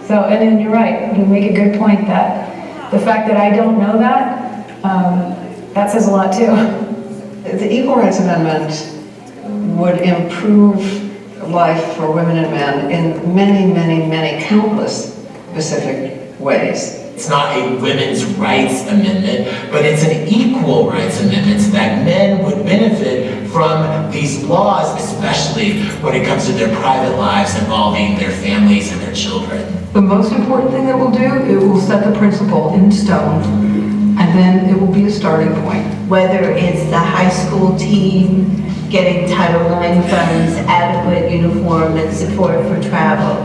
So, and then you're right, you make a good point that the fact that I don't know that, that says a lot too. The Equal Rights Amendment would improve life for women and men in many, many, many countless specific ways. It's not a women's rights amendment, but it's an equal rights amendment so that men would benefit from these laws, especially when it comes to their private lives involving their families and their children. The most important thing it will do, it will set the principle in stone, and then it will be a starting point. Whether it's the high school team getting Title IX funds, adequate uniform and support for travel,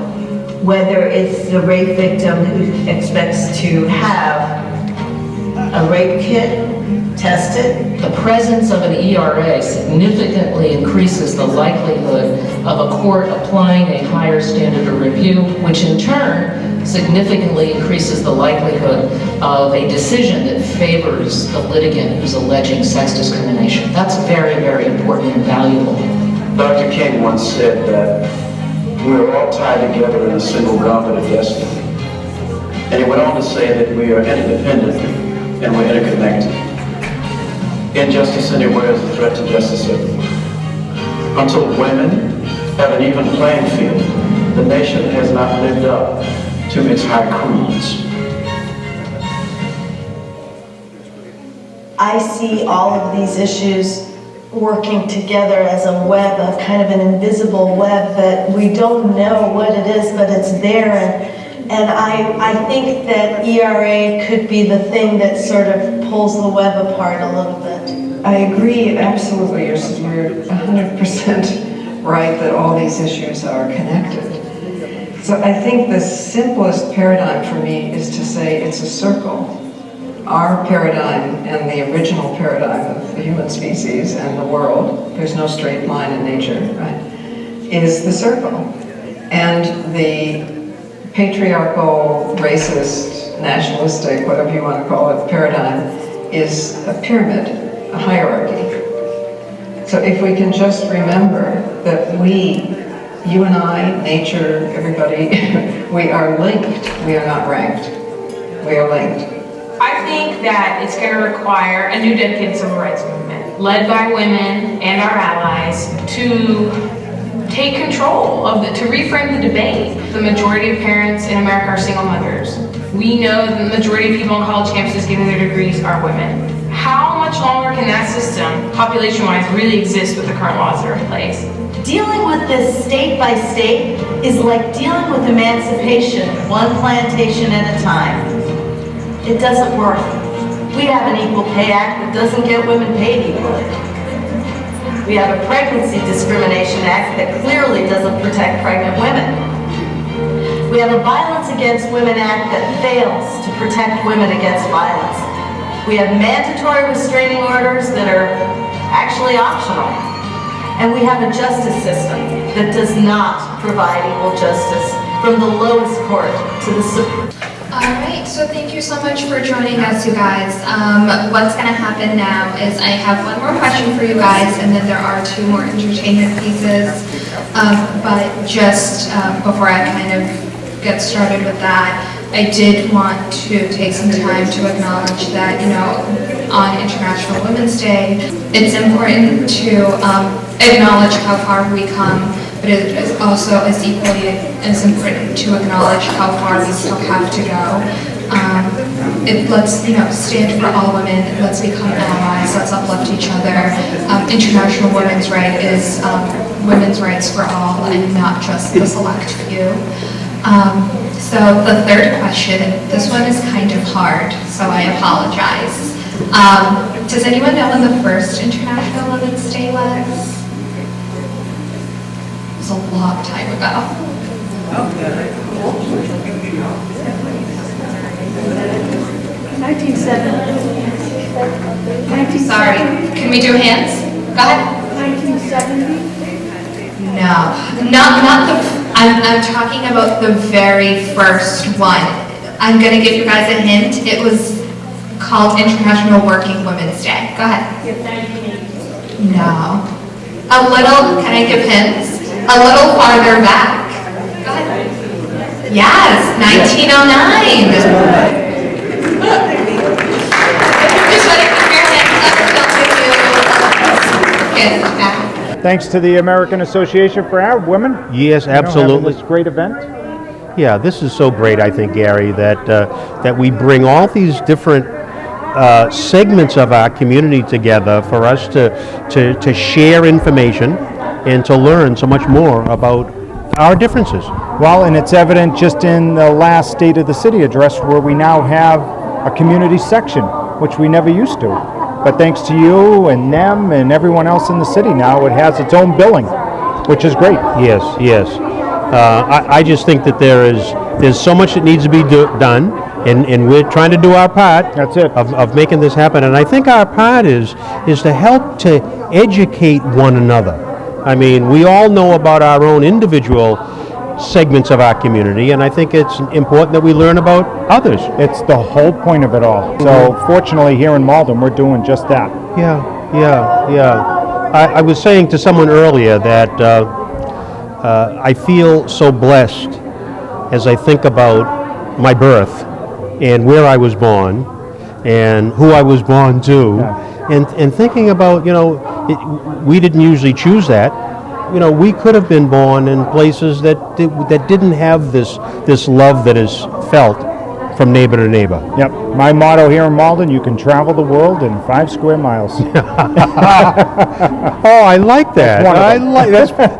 whether it's the rape victim who expects to have a rape kit tested. The presence of an ERA significantly increases the likelihood of a court applying a higher standard of review, which in turn significantly increases the likelihood of a decision that favors the litigant who's alleging sex discrimination. That's very, very important and valuable. Dr. King once said that we are all tied together in a single gauntlet of destiny. And he went on to say that we are interdependent and we're interconnected. Injustice anywhere is a threat to justice everywhere. Until women have an even playing field, the nation has not lived up to its high creeds. I see all of these issues working together as a web, of kind of an invisible web that we don't know what it is, but it's there. And I think that ERA could be the thing that sort of pulls the web apart a little bit. I agree, absolutely. You're 100% right that all these issues are connected. So I think the simplest paradigm for me is to say it's a circle. Our paradigm and the original paradigm of the human species and the world, there's no straight line in nature, right, is the circle. And the patriarchal, racist, nationalistic, whatever you want to call it, paradigm is a pyramid, a hierarchy. So if we can just remember that we, you and I, nature, everybody, we are linked. We are not ranked. We are linked. I think that it's going to require a new dedicated civil rights movement, led by women and our allies, to take control of to reframe the debate. The majority of parents in America are single mothers. We know the majority of people on college campuses getting their degrees are women. How much longer can that system, population-wise, really exist with the current laws that are in place? Dealing with this state by state is like dealing with emancipation, one plantation at a time. It doesn't work. We have an Equal Pay Act that doesn't get women paid equally. We have a Pregnancy Discrimination Act that clearly doesn't protect pregnant women. We have a Violence Against Women Act that fails to protect women against violence. We have mandatory restraining orders that are actually optional. And we have a justice system that does not provide equal justice from the lowest court to the Supreme. All right, so thank you so much for joining us, you guys. What's going to happen now is I have one more question for you guys, and then there are two more entertainment pieces. But just before I kind of get started with that, I did want to take some time to acknowledge that, you know, on International Women's Day, it's important to acknowledge how far we come, but it is also as equally as important to acknowledge how far we still have to go. Let's, you know, stand for all women. Let's become allies. Let's uplift each other. International Women's Right is women's rights for all, and not just the select few. So the third question, this one is kind of hard, so I apologize. Does anyone know when the first International Women's Day was? It was a long time ago. Okay. 1970. Sorry, can we do hands? Go ahead. 1970. No, not the. I'm talking about the very first one. I'm gonna give you guys a hint. It was called International Working Women's Day. Go ahead. No. A little. Can I give hints? A little farther back. Go ahead. Yes, 1909. Just ready for your hands up. They'll give you a back. Thanks to the American Association for Arab Women. Yes, absolutely. This great event. Yeah, this is so great, I think, Gary, that we bring all these different segments of our community together for us to share information and to learn so much more about our differences. Well, and it's evident just in the last State of the City address where we now have a community section, which we never used to. But thanks to you and them and everyone else in the city now, it has its own billing, which is great. Yes, yes. I just think that there's so much that needs to be done, and we're trying to do our part. That's it. Of making this happen. And I think our part is to help to educate one another. I mean, we all know about our own individual segments of our community, and I think it's important that we learn about others. It's the whole point of it all. So fortunately here in Malden, we're doing just that. Yeah. I was saying to someone earlier that I feel so blessed as I think about my birth and where I was born and who I was born to, and thinking about, you know, we didn't usually choose that. You know, we could have been born in places that didn't have this love that is felt from neighbor to neighbor. Yep. My motto here in Malden, you can travel the world in 5 square miles. Oh, I like that.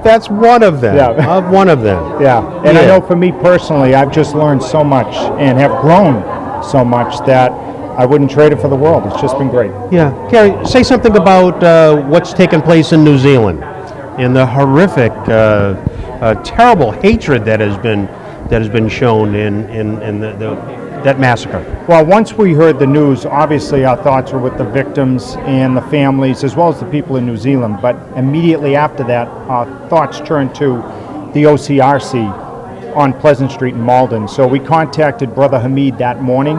That's one of them. Yeah. One of them. Yeah. And I Yeah. know for me personally, I've just learned so much and have grown so much that I wouldn't trade it for the world. It's just been great. Yeah. Gary, say something about what's taken place in New Zealand and the horrific, terrible hatred that has been shown in that massacre. Well, once we heard the news, obviously our thoughts were with the victims and the families, as well as the people in New Zealand. But immediately after that, our thoughts turned to the OCRC on Pleasant Street in Malden. So we contacted Brother Hamid that morning,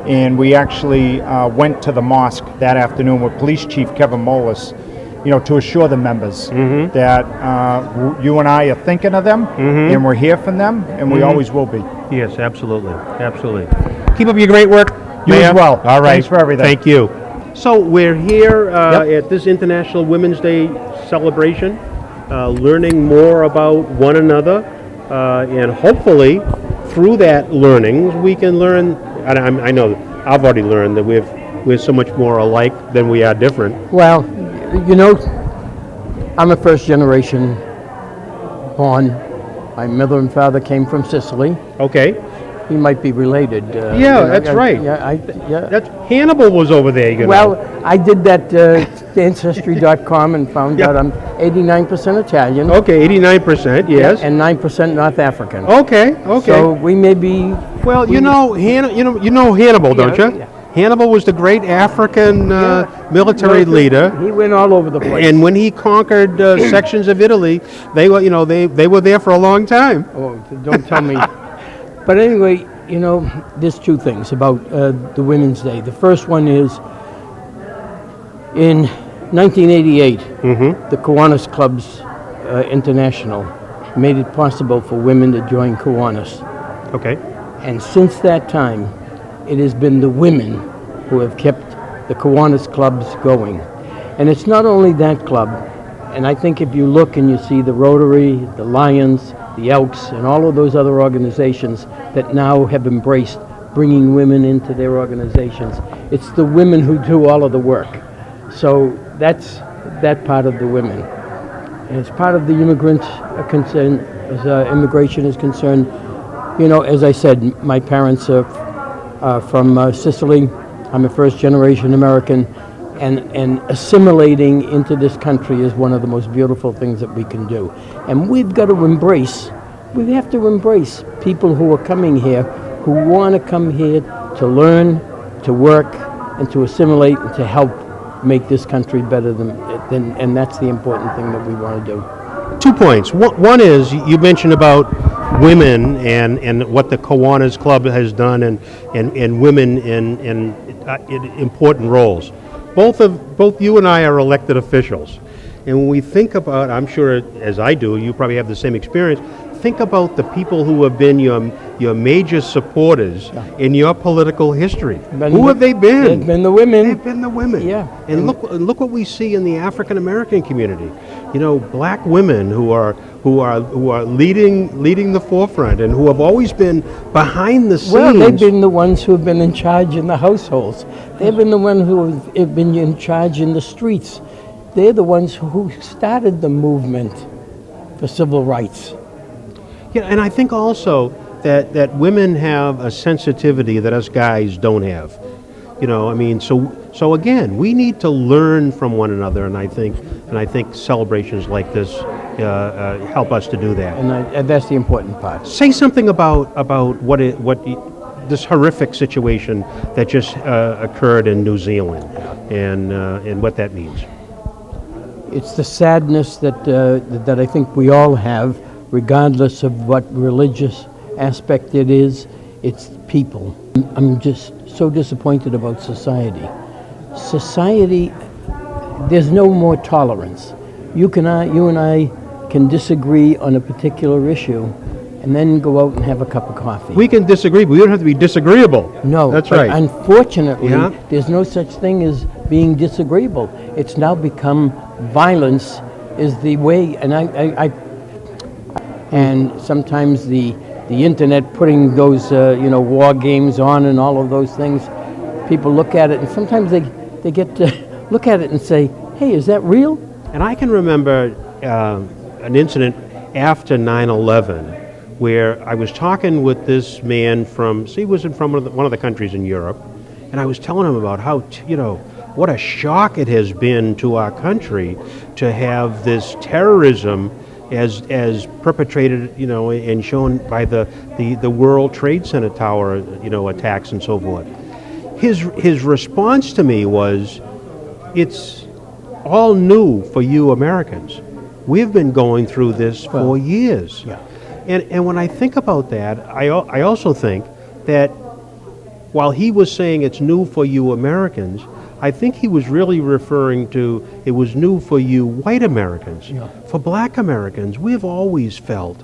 and we actually went to the mosque that afternoon with Police Chief Kevin Molas, to assure the members that you and I are thinking of them, and we're here for them, and we always will be. Yes, absolutely. Absolutely. Keep up your great work. You as Mayor. well. All right. Thanks for everything. Thank you. So we're here at this International Women's Day celebration, learning more about one another, and hopefully through that learning we can learn, and I know I've already learned that we're so much more alike than we are different. Well, I'm a first generation born. My mother and father came from Sicily. Okay. You might be related. That's right. Yeah, Hannibal was over there, Well, I did that Ancestry.com and found out I'm 89% Italian. Okay, 89%, yes. And 9% North African. Okay. So we may be. Well, you know Hannibal, don't you? Yeah. Hannibal was the great African military leader. He went all over the place. And when he conquered sections of Italy, they were there for a long time. Oh, don't tell me. But anyway, there's two things about the Women's Day. The first one is in 1988, the Kiwanis Clubs International made it possible for women to join Kiwanis. Okay. And since that time, it has been the women who have kept the Kiwanis clubs going. And it's not only that club, and I think if you look and you see the Rotary, the Lions, the Elks, and all of those other organizations that now have embraced bringing women into their organizations, it's the women who do all of the work. So that's that part of the women. And as part of the immigrant concern, as immigration is concerned, as I said, my parents are from Sicily. I'm a first generation American, and assimilating into this country is one of the most beautiful things that we can do. And we have to embrace people who are coming here, who want to come here to learn, to work, and to assimilate, and to help make this country better and that's the important thing that we want to do. 2 points. One is you mentioned about women and what the Kiwanis Club has done and women in important roles. Both you and I are elected officials. And when we think about, I'm sure as I do, you probably have the same experience, think about the people who have been your major supporters in your political history. Who have they been? They've been the women. They've been the women. Yeah. And look what we see in the African American community. Black women who are leading the forefront and who have always been behind the scenes. Well, they've been the ones who have been in charge in the households. They've been the ones who have been in charge in the streets. They're the ones who started the movement for civil rights. Yeah, and I think also that women have a sensitivity that us guys don't have. So again, we need to learn from one another, and I think celebrations like this help us to do that. And that's the important part. Say something about this horrific situation that just occurred in New Zealand, and what that means. It's the sadness that I think we all have, regardless of what religious aspect it is. It's people. I'm just so disappointed about society. Society, there's no more tolerance. You and I can disagree on a particular issue and then go out and have a cup of coffee. We can disagree, but we don't have to be disagreeable. No, that's but right. Unfortunately, there's no such thing as being disagreeable. It's now become violence is the way, and and sometimes the the internet putting those, war games on and all of those things, people look at it and sometimes they get to look at it and say, hey, is that real? And I can remember an incident after 9/11 where I was talking with this man he was from one of the countries in Europe, and I was telling him about how, what a shock it has been to our country to have this terrorism as perpetrated, and shown by the World Trade Center tower, attacks and so forth. His response to me was, it's all new for you Americans. We've been going through this for years. Yeah. And when I think about that, I also think that while he was saying it's new for you Americans, I think he was really referring to it was new for you white Americans. Yeah. For black Americans, we've always felt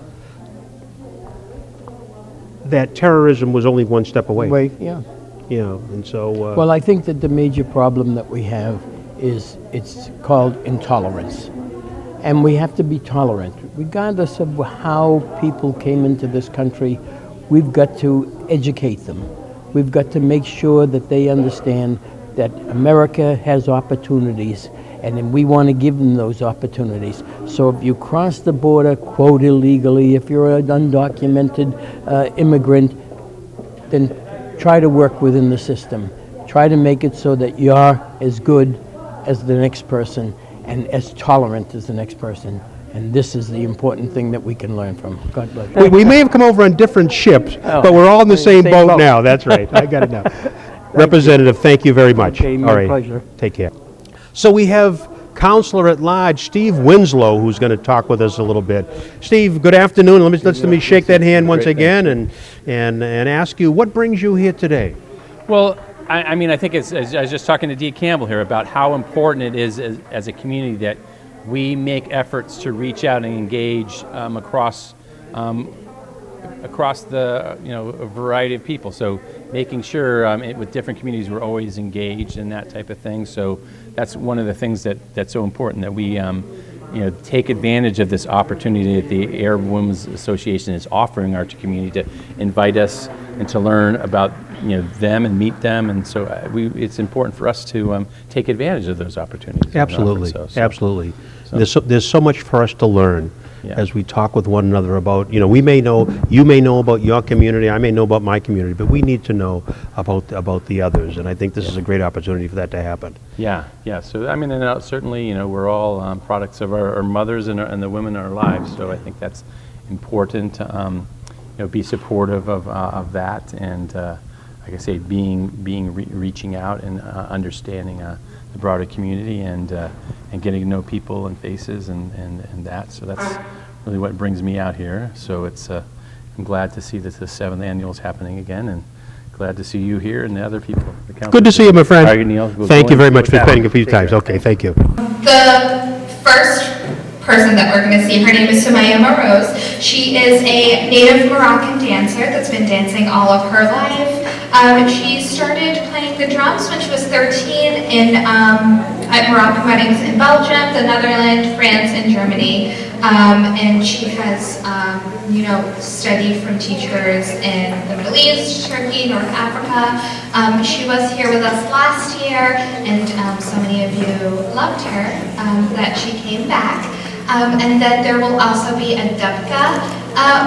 that terrorism was only one step away. Yeah. And so... Well, I think that the major problem that we have is it's called intolerance. And we have to be tolerant. Regardless of how people came into this country, we've got to educate them. We've got to make sure that they understand that America has opportunities, and then we want to give them those opportunities. So if you cross the border, quote, illegally, if you're an undocumented immigrant, then try to work within the system. Try to make it so that you're as good as the next person and as tolerant as the next person. And this is the important thing that we can learn from. God bless you. We may have come over on different ships, but we're all in the same boat now. That's right. I got it now. Representative, thank you very much. Okay, my pleasure. Take care. So we have Councilor at Large Steve Winslow, who's going to talk with us a little bit. Steve, good afternoon. Let me shake that hand once again and ask you, what brings you here today? Well, I mean, I think I was just talking to Dee Campbell here about how important it is as a community that we make efforts to reach out and engage across the a variety of people. So making sure with different communities we're always engaged in that type of thing. So that's one of the things that's so important, that we take advantage of this opportunity that the Arab Women's Association is offering our community to invite us and to learn about them and meet them, and so it's important for us to take advantage of those opportunities. Absolutely, absolutely. There's so much for us to learn as we talk with one another about, you may know about your community, I may know about my community, but we need to know about the others, and I think this is a great opportunity for that to happen. Yeah. So I mean, and certainly, we're all products of our mothers and the women in our lives. So I think that's important to be supportive of that, and like I say, reaching out and understanding the broader community and getting to know people and faces and that. So that's really what brings me out here. So it's I'm glad to see that the 7th annual is happening again, and glad to see you here and the other people. Good to see you, my friend. Thank you very much for spending a few times. Care. Okay, thank you. The first person that we're going to see, her name is Sumaya Moroz. She is a native Moroccan dancer that's been dancing all of her life. She started playing the drums when she was 13 at Moroccan weddings in Belgium, the Netherlands, France, and Germany. And she has, studied from teachers in the Middle East, Turkey, North Africa. She was here with us last year, and so many of you loved her that she came back. And then there will also be a Debka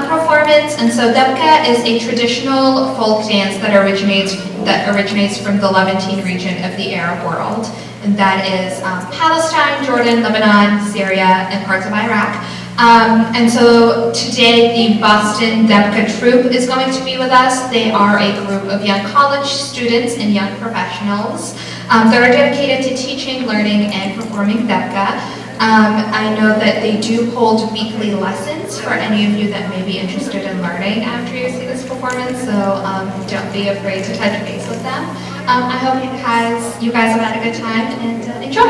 performance. And so Debka is a traditional folk dance that originates from the Levantine region of the Arab world. And that is Palestine, Jordan, Lebanon, Syria, and parts of Iraq. And so today the Boston Debka troupe is going to be with us. They are a group of young college students and young professionals that are dedicated to teaching, learning, and performing Debka. I know that they do hold weekly lessons for any of you that may be interested in learning after you see this performance, so don't be afraid to touch base with them. I hope you guys have had a good time and enjoy.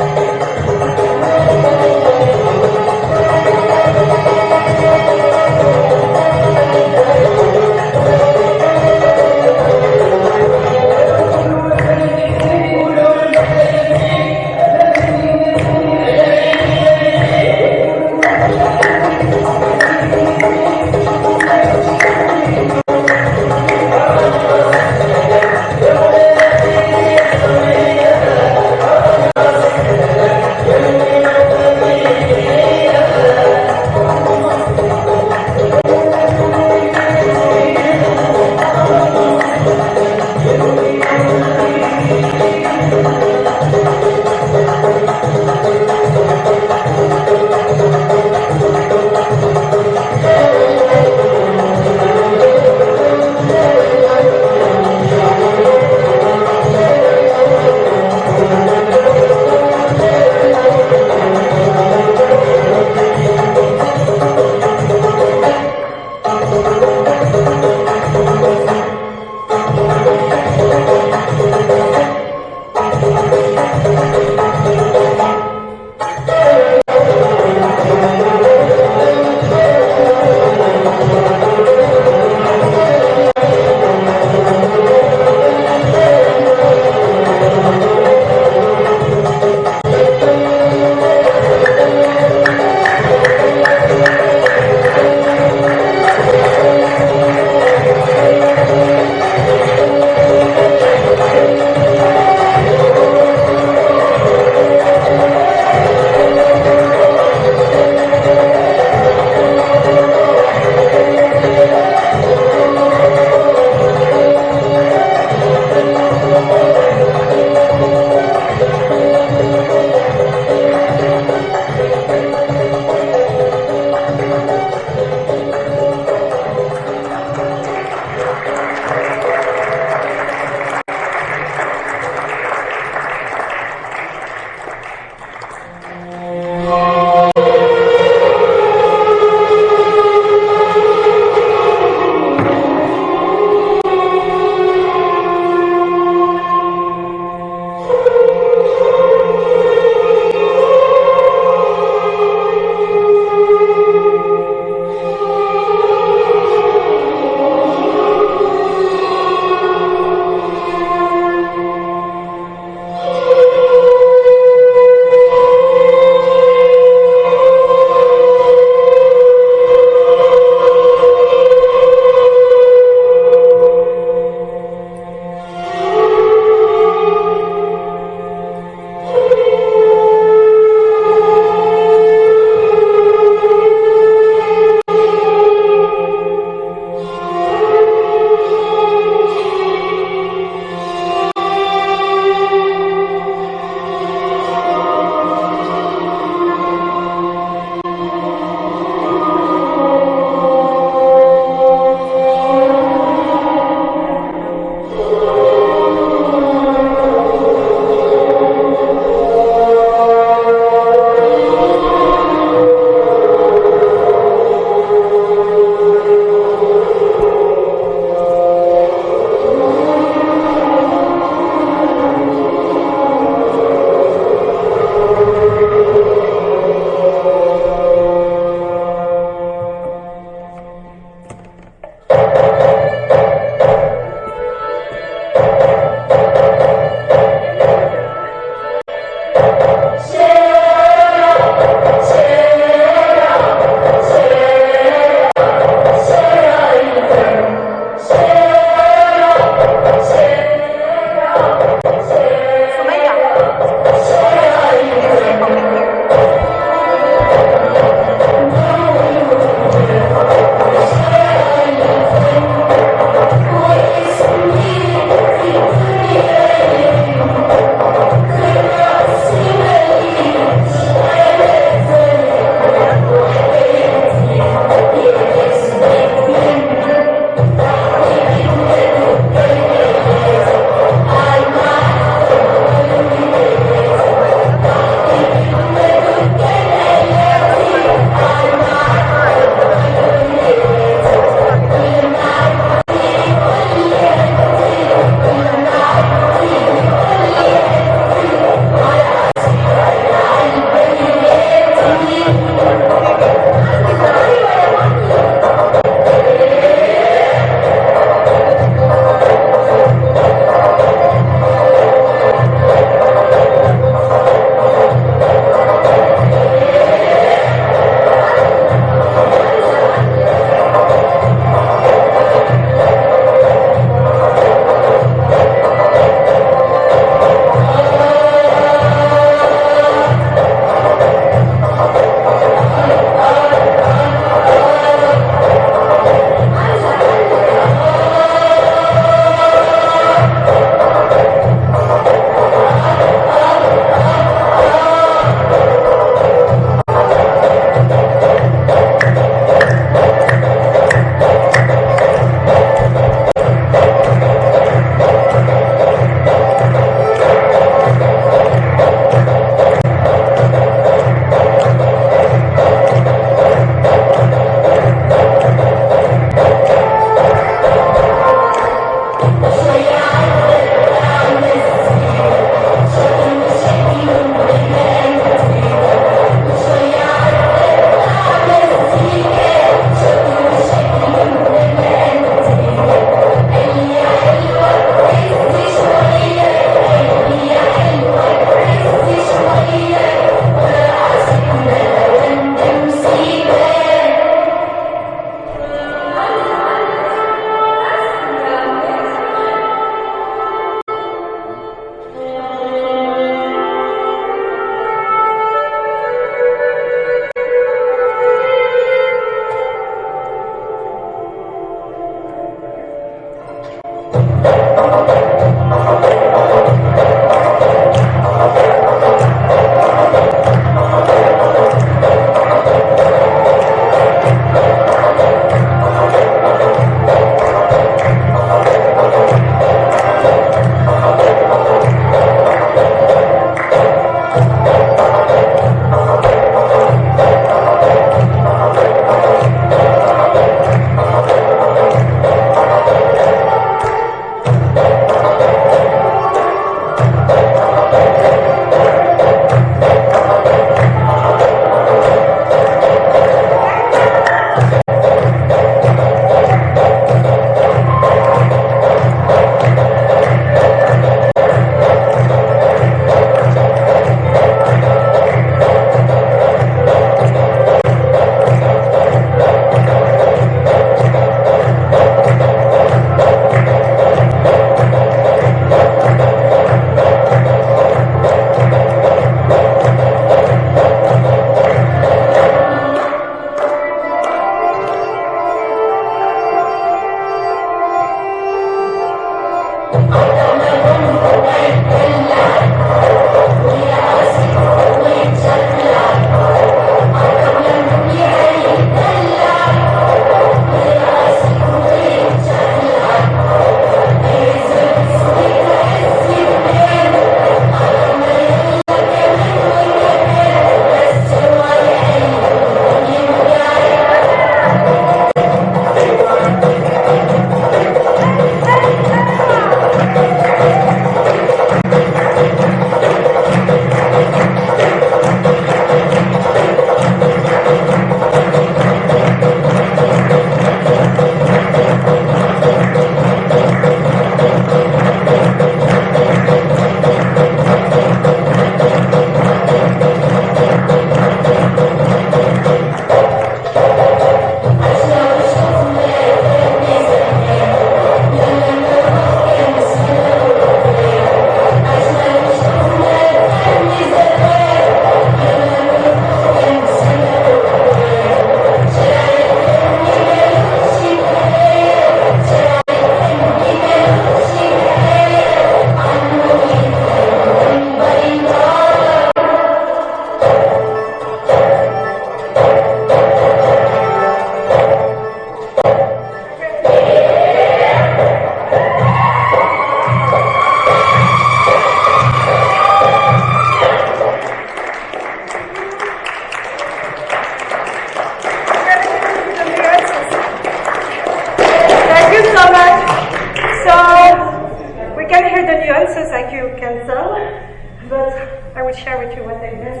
will share with you what they did.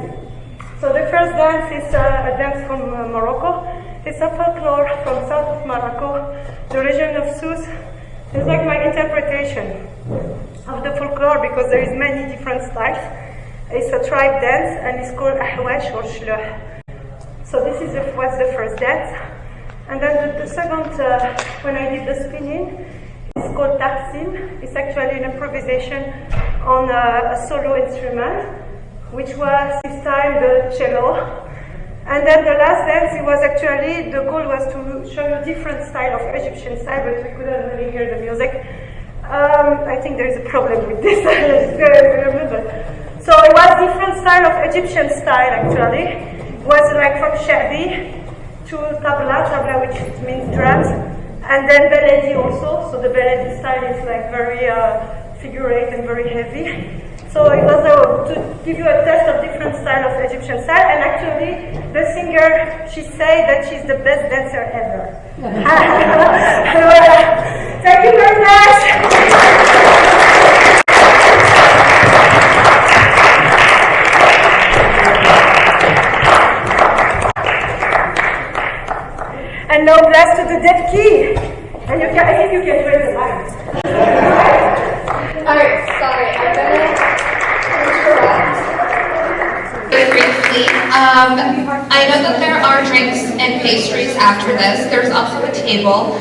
So the first dance is a dance from Morocco. It's a folklore from south of Morocco, the region of Sousse. It's like my interpretation of the folklore because there is many different styles. It's a tribe dance and it's called ahwash or shluh. So this was the first dance. And then the second, when I did the spinning, it's called taksim. It's actually an improvisation on a solo instrument, which was this time the cello. And then the last dance, it was actually, the goal was to show you different style of Egyptian style, but we couldn't really hear the music. I think there is a problem with this. So it was different style of Egyptian style actually. It was like from shabi to tabla which means drums, and then beledi also. So the beledi style is like very figurate and very heavy. So it was to give you a test of different style of Egyptian style, and actually the singer, she said that she's the best dancer ever. Thank you very much. And now blast to the dead key. And I think you can play the line. Alright, sorry, I'm gonna interrupt very briefly. I know that there are drinks and pastries after this. There's also a table.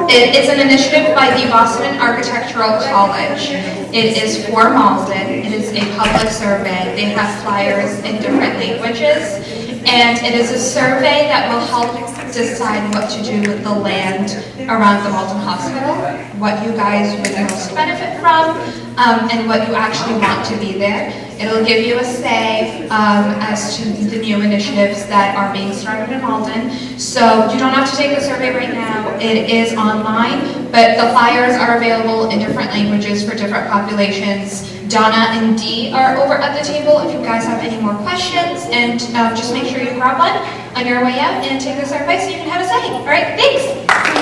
It's an initiative by the Boston Architectural College. It is for Malden. It is a public survey. They have flyers in different languages. And it is a survey that will help decide what to do with the land around the Malden Hospital, what you guys would most benefit from, and what you actually want to be there. It'll give you a say as to the new initiatives that are being started in Malden. So you don't have to take the survey right now. It is online, but the flyers are available in different languages for different populations. Donna and Dee are over at the table if you guys have any more questions, and just make sure you grab one on your way out and take the survey so you can have a say. All right, thanks.